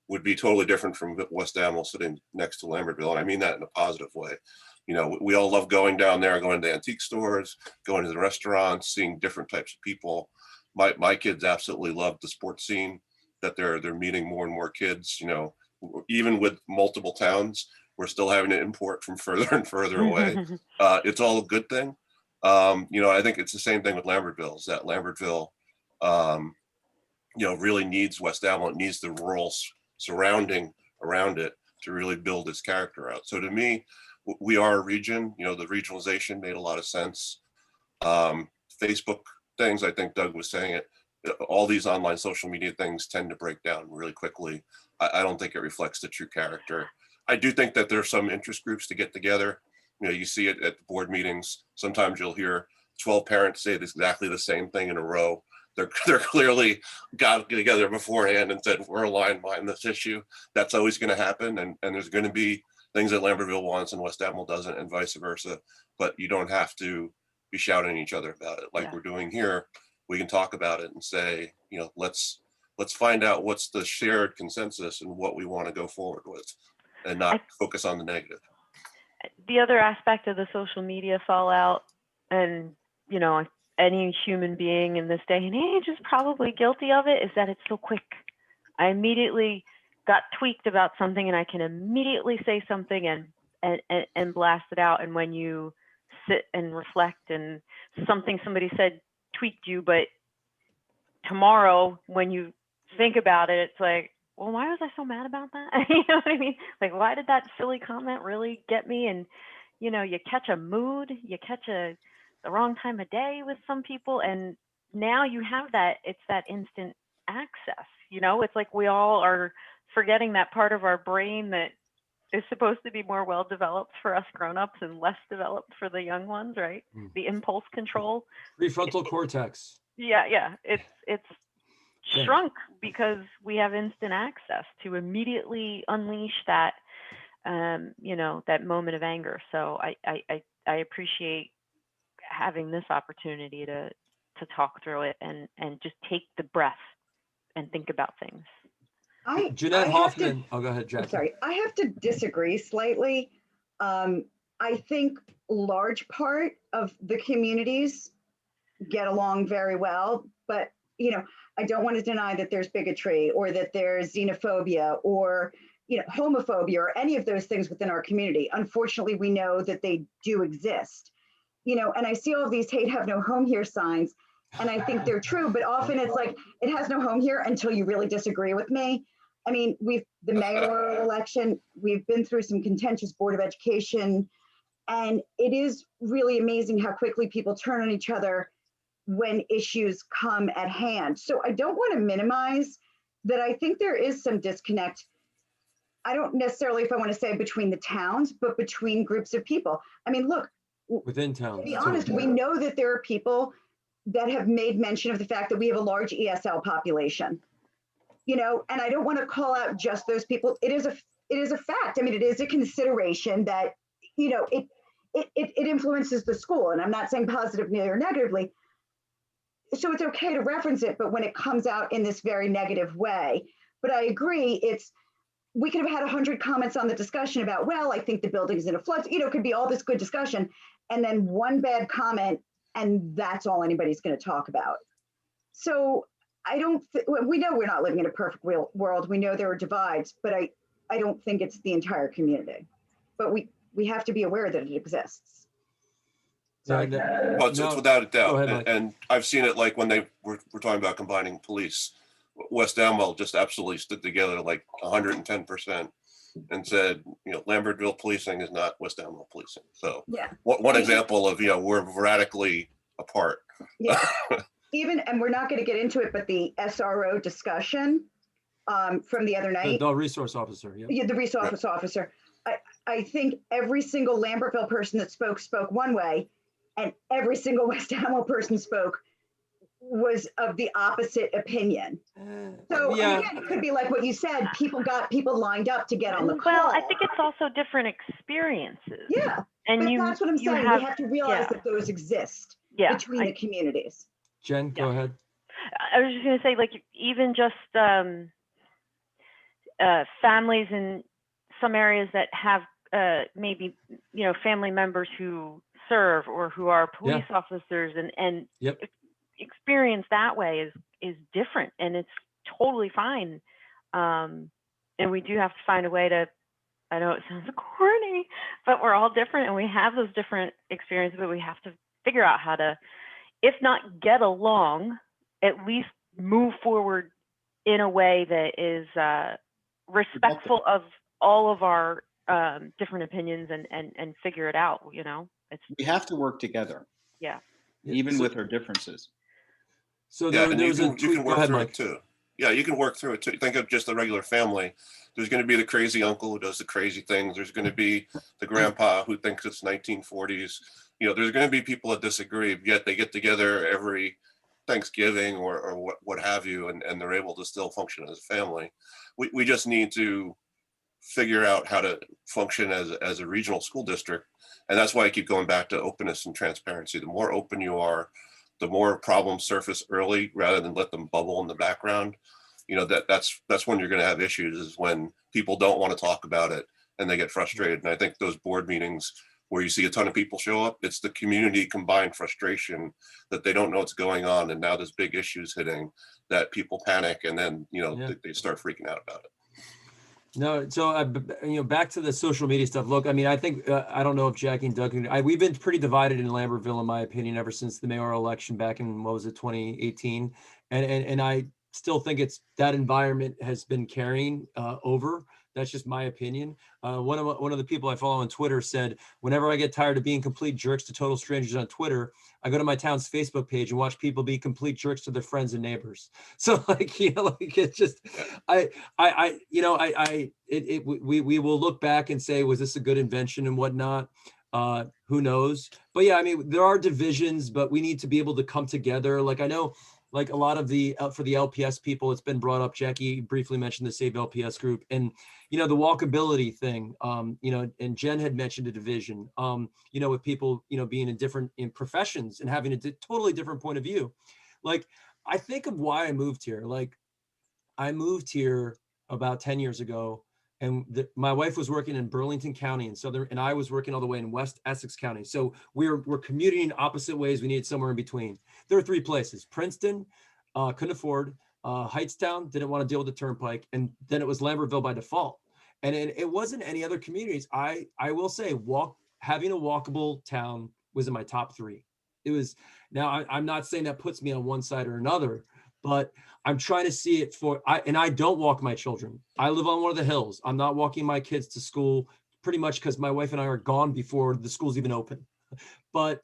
B: would be totally different from West Amwell sitting next to Lambertville. And I mean that in a positive way. We all love going down there, going to antique stores, going to the restaurants, seeing different types of people. My kids absolutely love the sports scene, that they're meeting more and more kids, even with multiple towns, we're still having to import from further and further away. It's all a good thing. I think it's the same thing with Lambertville, is that Lambertville, really needs West Amwell. It needs the rural surrounding around it to really build its character out. So to me, we are a region, the regionalization made a lot of sense. Facebook things, I think Doug was saying it, all these online social media things tend to break down really quickly. I don't think it reflects the true character. I do think that there's some interest groups to get together. You see it at the board meetings. Sometimes you'll hear 12 parents say exactly the same thing in a row. They're clearly got together beforehand and said, we're aligned behind this issue. That's always going to happen. And there's going to be things that Lambertville wants and West Amwell doesn't, and vice versa. But you don't have to be shouting at each other about it like we're doing here. We can talk about it and say, let's find out what's the shared consensus and what we want to go forward with, and not focus on the negative.
E: The other aspect of the social media fallout, and any human being in this day and age is probably guilty of it, is that it's so quick. I immediately got tweaked about something and I can immediately say something and blast it out. And when you sit and reflect, and somebody said tweaked you, but tomorrow when you think about it, it's like, well, why was I so mad about that? You know what I mean? Like, why did that silly comment really get me? And, you catch a mood, you catch the wrong time of day with some people. And now you have that, it's that instant access, it's like we all are forgetting that part of our brain that is supposed to be more well-developed for us grown-ups and less developed for the young ones, right? The impulse control.
A: Prefrontal cortex.
E: Yeah. It's shrunk because we have instant access to immediately unleash that, that moment of anger. So I appreciate having this opportunity to talk through it and just take the breath and think about things.
A: Jeanette Hoffman. Go ahead, Jackie.
C: Sorry, I have to disagree slightly. I think large part of the communities get along very well, but I don't want to deny that there's bigotry or that there's xenophobia or homophobia or any of those things within our community. Unfortunately, we know that they do exist. And I see all of these hate have no home here signs, and I think they're true, but often it's like, it has no home here until you really disagree with me. I mean, the mayoral election, we've been through some contentious Board of Education, and it is really amazing how quickly people turn on each other when issues come at hand. So I don't want to minimize that. I think there is some disconnect. I don't necessarily, if I want to say between the towns, but between groups of people. I mean, look,
A: within towns,
C: to be honest, we know that there are people that have made mention of the fact that we have a large ESL population, and I don't want to call out just those people. It is a fact. I mean, it is a consideration that, it influences the school, and I'm not saying positively or negatively. So it's okay to reference it, but when it comes out in this very negative way, but I agree, we could have had 100 comments on the discussion about, well, I think the building's in a flood, it could be all this good discussion, and then one bad comment, and that's all anybody's going to talk about. So we know we're not living in a perfect world. We know there are divides, but I don't think it's the entire community, but we have to be aware that it exists.
B: Well, it's without a doubt. And I've seen it like when we're talking about combining police. West Amwell just absolutely stood together like 110% and said, Lambertville policing is not West Amwell policing. So
C: Yeah.
B: one example of, we're radically apart.
C: Yeah. And we're not going to get into it, but the SRO discussion from the other night.
A: The resource officer.
C: Yeah, the resource officer. I think every single Lambertville person that spoke one way, and every single West Amwell person was of the opposite opinion. So
A: Yeah.
C: again, it could be like what you said, people lined up to get on the call.
E: Well, I think it's also different experiences.
C: Yeah,
E: and
C: but that's what I'm saying. We have to realize that those exist between the communities.
A: Jen, go ahead.
E: I was just going to say, like, even just families in some areas that have maybe, family members who serve or who are police officers and experience that way is different, and it's totally fine. And we do have to find a way to, I know it sounds corny, but we're all different and we have those different experiences, but we have to figure out how to, if not get along, at least move forward in a way that is respectful of all of our different opinions and figure it out,
D: We have to work together.
E: Yeah.
D: Even with our differences.
A: So there was a tweet.
B: You can work through
A: Mike.
B: it too. Yeah, you can work through it too. Think of just a regular family. There's going to be the crazy uncle who does the crazy things. There's going to be the grandpa who thinks it's 1940s. There's going to be people that disagree, yet they get together every Thanksgiving or what have you, and they're able to still function as a family. We just need to figure out how to function as a regional school district. And that's why I keep going back to openness and transparency. The more open you are, the more problems surface early rather than let them bubble in the background. That's when you're going to have issues, is when people don't want to talk about it and they get frustrated. And I think those board meetings where you see a ton of people show up, it's the community combined frustration that they don't know what's going on. And now there's big issues hitting that people panic, and then, they start freaking out about it.
A: No, so back to the social media stuff. Look, I mean, I think I don't know if Jackie and Doug, we've been pretty divided in Lambertville, in my opinion, ever since the mayoral election back in 2018, and I still think it's that environment has been carrying over. That's just my opinion. One of the people I follow on Twitter said, whenever I get tired of being complete jerks to total strangers on Twitter, I go to my town's Facebook page and watch people be complete jerks to their friends and neighbors. So it's just, we will look back and say, was this a good invention and whatnot? Who knows? But yeah, I mean, there are divisions, but we need to be able to come together. Like, I know, like a lot of for the LPS people, it's been brought up. Jackie briefly mentioned the Save LPS group, and the walkability thing. And Jen had mentioned a division. With people being in professions and having a totally different point of view. Like, I think of why I moved here. Like, I moved here about 10 years ago, and my wife was working in Burlington County and I was working all the way in West Essex County. So we're commuting in opposite ways. We needed somewhere in between. There are 3 places: Princeton, couldn't afford, Heightstown, didn't want to deal with the turnpike, and then it was Lambertville by default. And it wasn't any other communities. I will say having a walkable town was in my top 3. It was. Now I'm not saying that puts me on one side or another, but I'm trying to see it and I don't walk my children. I live on one of the hills. I'm not walking my kids to school pretty much because my wife and I are gone before the school's even open. But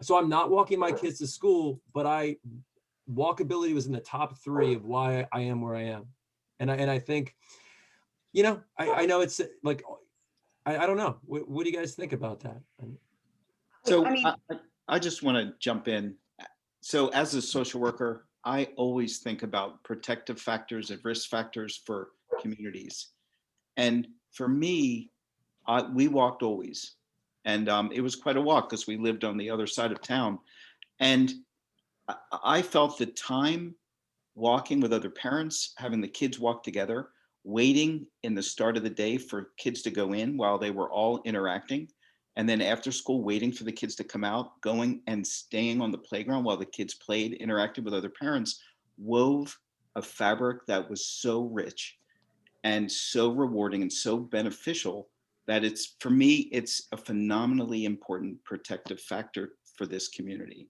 A: so I'm not walking my kids to school, but walkability was in the top 3 of why I am where I am. And I think, I know it's like, I don't know. What do you guys think about that?
D: So I just want to jump in. So as a social worker, I always think about protective factors and risk factors for communities. And for me, we walked always. And it was quite a walk because we lived on the other side of town. And I felt the time walking with other parents, having the kids walk together, waiting in the start of the day for kids to go in while they were all interacting. And then after school, waiting for the kids to come out, going and staying on the playground while the kids played, interacted with other parents, wove a fabric that was so rich and so rewarding and so beneficial that for me, it's a phenomenally important protective factor for this community.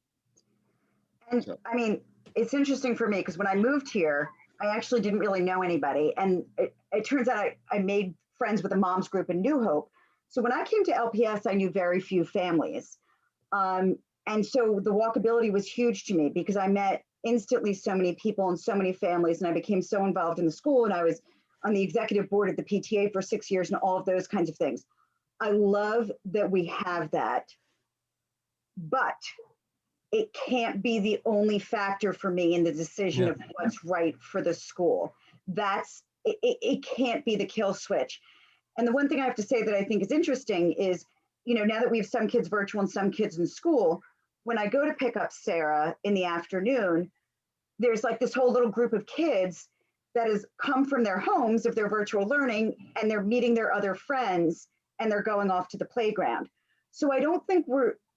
C: And I mean, it's interesting for me because when I moved here, I actually didn't really know anybody. And it turns out I made friends with a mom's group in New Hope. So when I came to LPS, I knew very few families. And so the walkability was huge to me because I met instantly so many people and so many families, and I became so involved in the school, and I was on the executive board of the PTA for 6 years and all of those kinds of things. I love that we have that, but it can't be the only factor for me in the decision of what's right for the school. It can't be the kill switch. And the one thing I have to say that I think is interesting is, now that we have some kids virtual and some kids in school, when I go to pick up Sarah in the afternoon, there's like this whole little group of kids that has come from their homes of their virtual learning, and they're meeting their other friends and they're going off to the playground. So I don't think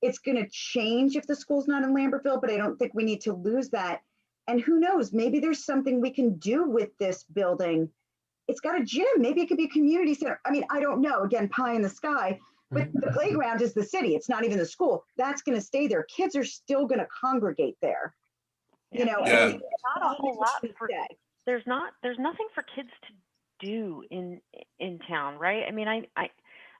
C: it's going to change if the school's not in Lambertville, but I don't think we need to lose that. And who knows, maybe there's something we can do with this building. It's got a gym, maybe it could be a community center. I mean, I don't know, again, pie in the sky, but the playground is the city. It's not even the school. That's going to stay there. Kids are still going to congregate there.
B: Yeah.
E: Not a whole lot there's nothing for kids to do in town, right? I mean, I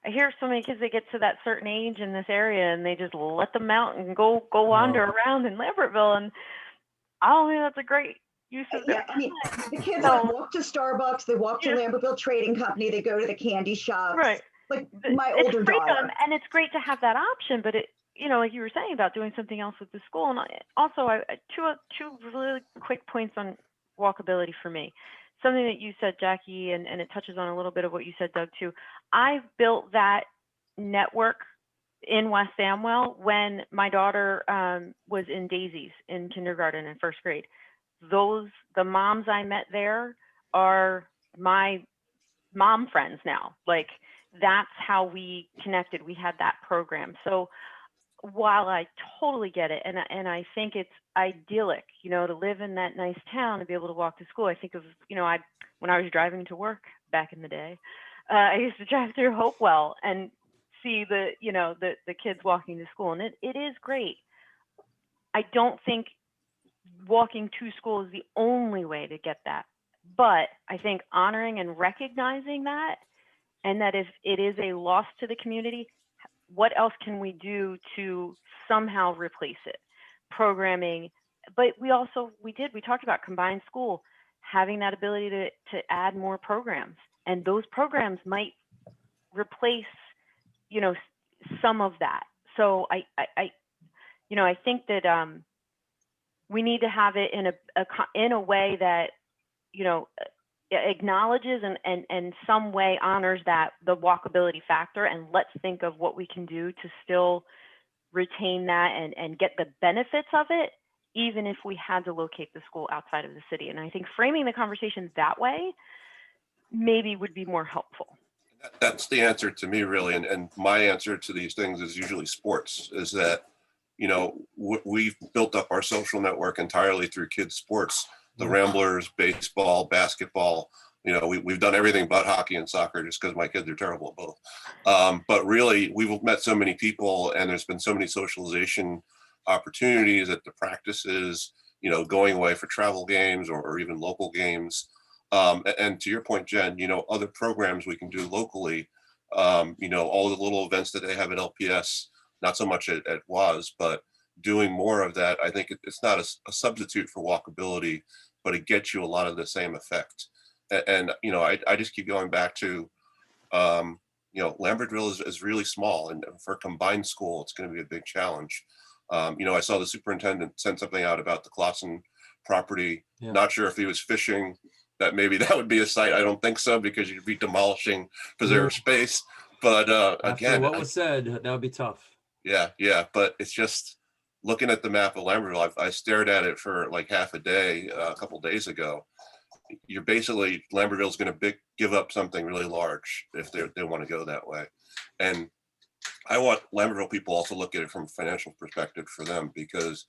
E: hear so many kids that get to that certain age in this area and they just let them out and go wander around in Lambertville, and I don't think that's a great use of their time.
C: I mean, the kids walk to Starbucks, they walk to Lambertville Trading Company, they go to the candy shops.
E: Right.
C: Like my older daughter.
E: And it's great to have that option, but it, like you were saying about doing something else with the school. And also, two really quick points on walkability for me. Something that you said, Jackie, and it touches on a little bit of what you said, Doug, too. I built that network in West Amwell when my daughter was in Daisy's in kindergarten and first grade. The moms I met there are my mom friends now. Like, that's how we connected. We had that program. So while I totally get it, and I think it's idyllic, to live in that nice town and be able to walk to school. I think of, when I was driving to work back in the day, I used to drive through Hopewell and see the kids walking to school, and it is great. I don't think walking to school is the only way to get that, but I think honoring and recognizing that, and that if it is a loss to the community, what else can we do to somehow replace it? Programming, but we talked about combined school, having that ability to add more programs, and those programs might replace, some of that. So I think that we need to have it in a way that, acknowledges and some way honors that the walkability factor, and let's think of what we can do to still retain that and get the benefits of it, even if we had to locate the school outside of the city. And I think framing the conversation that way maybe would be more helpful.
B: That's the answer to me, really. And my answer to these things is usually sports, is that, we've built up our social network entirely through kids' sports. The Ramblers, baseball, basketball, we've done everything but hockey and soccer just because my kids are terrible at both. But really, we've met so many people, and there's been so many socialization opportunities at the practices, going away for travel games or even local games. And to your point, Jen, other programs we can do locally, all the little events that they have at LPS, not so much at WAS, but doing more of that. I think it's not a substitute for walkability, but it gets you a lot of the same effect. And I just keep going back to, Lambertville is really small, and for a combined school, it's going to be a big challenge. I saw the superintendent send something out about the Clausen property.
A: Yeah.
B: Not sure if he was fishing that maybe that would be a site. I don't think so, because you'd be demolishing preserved space. But again,
A: what was said, that would be tough.
B: Yeah. But it's just looking at the map of Lambertville. I stared at it for like half a day a couple days ago. You're basically, Lambertville's going to give up something really large if they want to go that way. And I want Lambertville people also look at it from a financial perspective for them, because,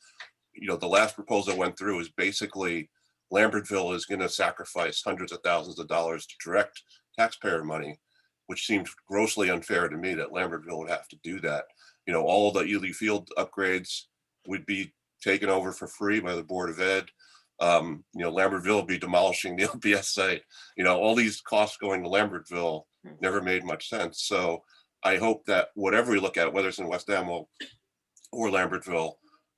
B: the last proposal went through is basically Lambertville is going to sacrifice hundreds of thousands of dollars to direct taxpayer money, which seems grossly unfair to me that Lambertville would have to do that. All the Ely Field upgrades would be taken over for free by the Board of Ed. Lambertville will be demolishing the LPS site. All these costs going to Lambertville never made much sense. So I hope that whatever we look at, whether it's in West Amwell or Lambertville,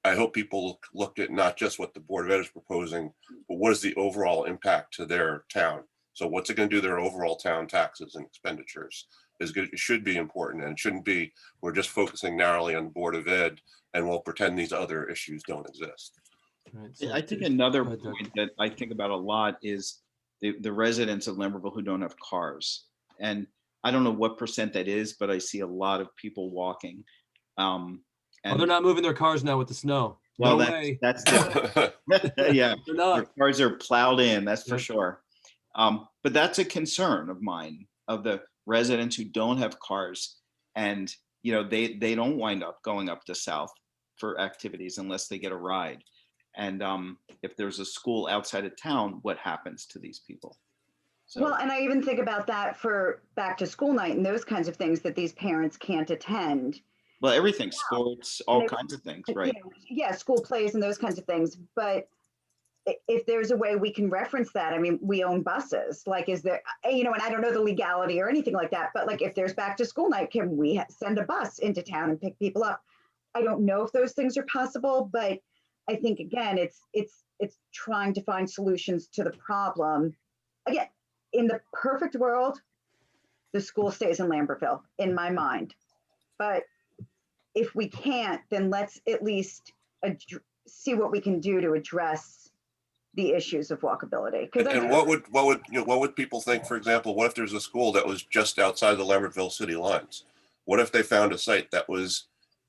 B: I hope people looked at not just what the Board of Ed is proposing, but what is the overall impact to their town. So what's it going to do to their overall town taxes and expenditures? It should be important, and it shouldn't be we're just focusing narrowly on the Board of Ed and we'll pretend these other issues don't exist.
A: Right, so
D: I think another
A: go ahead, Doug.
D: point that I think about a lot is the residents of Lambertville who don't have cars. And I don't know what percent that is, but I see a lot of people walking.
A: Oh, they're not moving their cars now with the snow.
D: Well,
A: No way.
D: that's different. Yeah,
A: They're
D: their
A: not.
D: cars are plowed in, that's for
A: Yep.
D: sure. But that's a concern of mine, of the residents who don't have cars, and they don't wind up going up to South for activities unless they get a ride. And if there's a school outside of town, what happens to these people? So,
C: Well, and I even think about that for back to school night and those kinds of things that these parents can't attend.
D: well, everything, sports, all
C: And
D: kinds of things,
C: You
D: right?
C: know, yeah, school plays and those kinds of things. But if there's a way we can reference that, I mean, we own buses. Like, is there, and I don't know the legality or anything like that, but like, if there's back to school night, can we send a bus into town and pick people up? I don't know if those things are possible, but I think again, it's trying to find solutions to the problem. Again, in the perfect world, the school stays in Lambertville, in my mind. But if we can't, then let's at least see what we can do to address the issues of walkability.
B: And what would people think? For example, what if there's a school that was just outside the Lambertville city lines? What if they found a site that was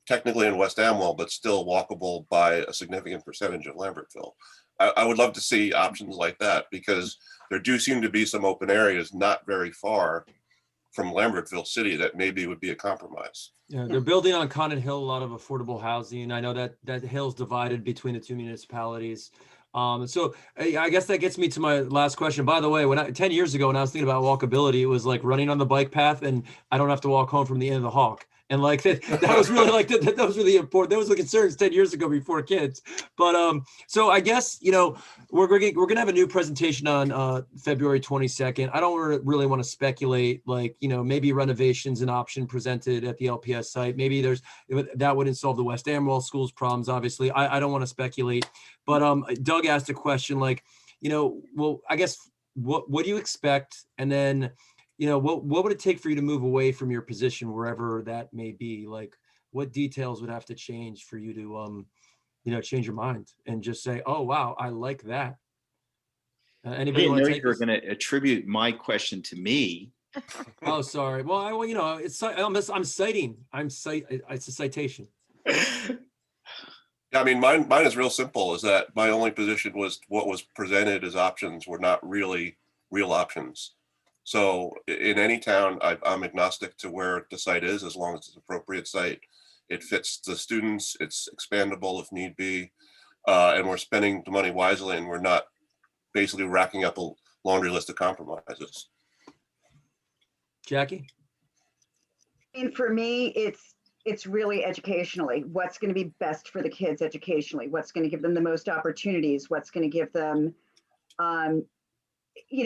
B: technically in West Amwell, but still walkable by a significant percentage of Lambertville? I would love to see options like that, because there do seem to be some open areas not very far from Lambertville city that maybe would be a compromise.
A: Yeah, they're building on Conant Hill a lot of affordable housing. I know that hill's divided between the two municipalities. So I guess that gets me to my last question. By the way, 10 years ago, when I was thinking about walkability, it was like running on the bike path and I don't have to walk home from the end of the Hawk. And like that was really like that was really important. That was the concerns 10 years ago before kids. But so I guess we're gonna have a new presentation on February 22nd. I don't really want to speculate, like maybe renovations an option presented at the LPS site. Maybe that wouldn't solve the West Amwell schools problems. Obviously, I don't want to speculate. But Doug asked a question like, well, I guess what do you expect, and then what would it take for you to move away from your position, wherever that may be? Like, what details would have to change for you to, change your mind and just say, oh, wow, I like that.
D: I
A: Anybody
D: didn't
A: want
D: know
A: to
D: you
A: take
D: were
A: this?
D: going to attribute my question to me.
A: Oh, sorry. Well, it's I'm citing. It's a citation.
B: I mean, mine is real simple, is that my only position was what was presented as options were not really real options. So in any town, I'm agnostic to where the site is, as long as it's an appropriate site. It fits the students, it's expandable if need be, and we're spending the money wisely, and we're not basically racking up a laundry list of compromises.
A: Jackie?
C: And for me, it's really educationally. What's going to be best for the kids educationally? What's going to give them the most opportunities? What's going to give them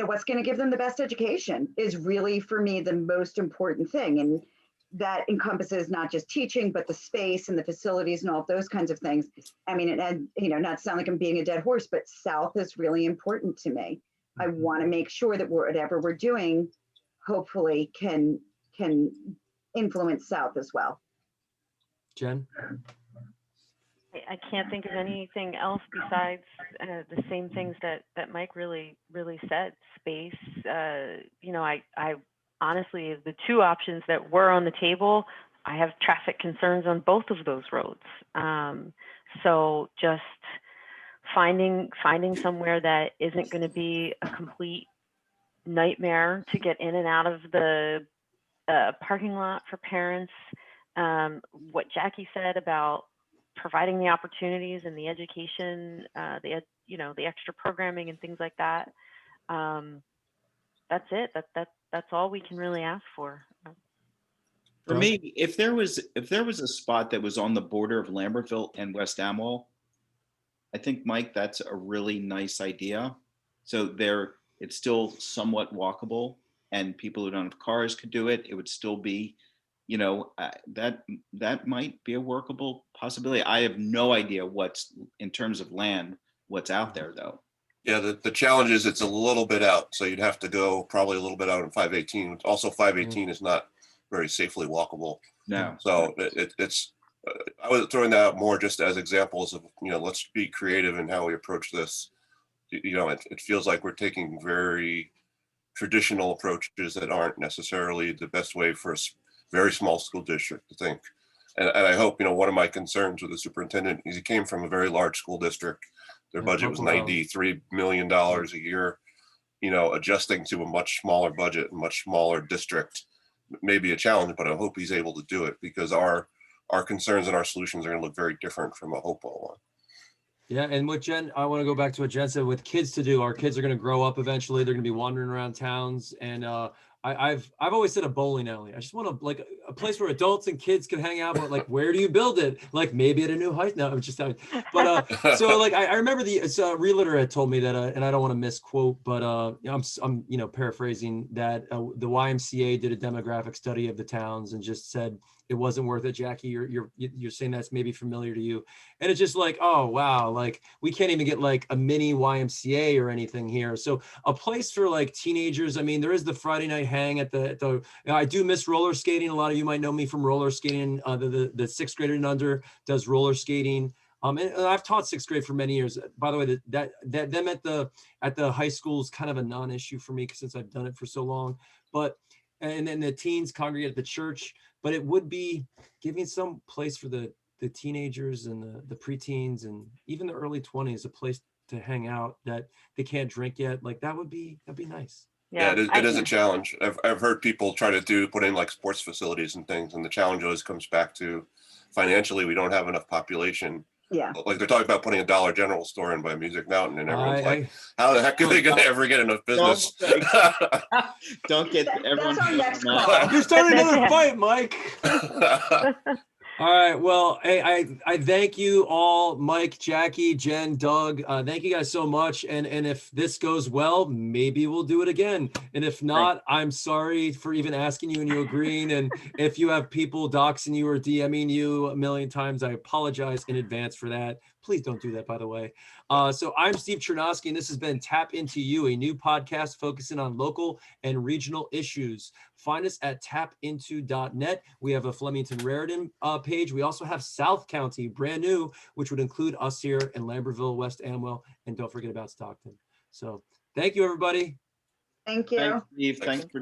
C: what's going to give them the best education is really, for me, the most important thing. And that encompasses not just teaching, but the space and the facilities and all of those kinds of things. I mean, and not to sound like I'm being a dead horse, but South is really important to me. I want to make sure that whatever we're doing, hopefully can influence South as well.
A: Jen?
E: I can't think of anything else besides the same things that Mike really said. Space. I honestly, the two options that were on the table, I have traffic concerns on both of those roads. So just finding somewhere that isn't going to be a complete nightmare to get in and out of the parking lot for parents. What Jackie said about providing the opportunities and the education, the extra programming and things like that. That's it. That's all we can really ask for.
D: For me, if there was a spot that was on the border of Lambertville and West Amwell, I think, Mike, that's a really nice idea. So it's still somewhat walkable, and people who don't have cars could do it. It would still be, that might be a workable possibility. I have no idea what's, in terms of land, what's out there though.
B: Yeah, the challenge is it's a little bit out, so you'd have to go probably a little bit out on 518. Also, 518 is not very safely walkable.
D: No.
B: So it's I was throwing that out more just as examples of, let's be creative in how we approach this. It feels like we're taking very traditional approaches that aren't necessarily the best way for a very small school district to think. And I hope, one of my concerns with the superintendent is he came from a very large school district. Their budget was $93 million a year. Adjusting to a much smaller budget and much smaller district may be a challenge, but I hope he's able to do it, because our concerns and our solutions are going to look very different from a Hopewell one.
A: Yeah, and what Jen, I want to go back to what Jen said with kids to do. Our kids are going to grow up eventually. They're going to be wandering around towns, and I've always said a bowling alley. I just want a place where adults and kids can hang out. But like, where do you build it? Like maybe at a new height. No, I'm just telling. But so like I remember realtor had told me that, and I don't want to misquote, but I'm paraphrasing that the YMCA did a demographic study of the towns and just said it wasn't worth it. Jackie, you're saying that's maybe familiar to you, and it's just like, oh wow, like we can't even get like a mini YMCA or anything here. So a place for like teenagers. I mean, there is the Friday night hang at the I do miss roller skating. A lot of you might know me from roller skating. The sixth grader and under does roller skating. And I've taught sixth grade for many years. By the way, that them at the high school is kind of a non-issue for me since I've done it for so long. And then the teens congregate at the church. But it would be giving some place for the teenagers and the preteens and even the early 20s, a place to hang out that they can't drink yet. Like that'd be nice.
B: Yeah, it is a challenge. I've heard people try to put in like sports facilities and things, and the challenge always comes back to financially, we don't have enough population.
C: Yeah.
B: Like they're talking about putting a Dollar General store in by Music Mountain, and everyone's like, how the heck are they going to ever get enough business?
D: Don't get everyone.
C: That's our next call.
A: You're starting another fight, Mike. All right. Well, hey, I thank you all, Mike, Jackie, Jen, Doug. Thank you guys so much. And if this goes well, maybe we'll do it again. And if not, I'm sorry for even asking you and you agreeing. And if you have people doxing you or DMing you a million times, I apologize in advance for that. Please don't do that, by the way. So I'm Steve Chernosky, and this has been Tap Into You, a new podcast focusing on local and regional issues. Find us at tapinto.net. We have a Flemington Raritan page. We also have South County, brand new, which would include us here in Lambertville, West Amwell, and don't forget about Stockton. So thank you, everybody.
C: Thank you.
D: Thanks, Steve. Thanks for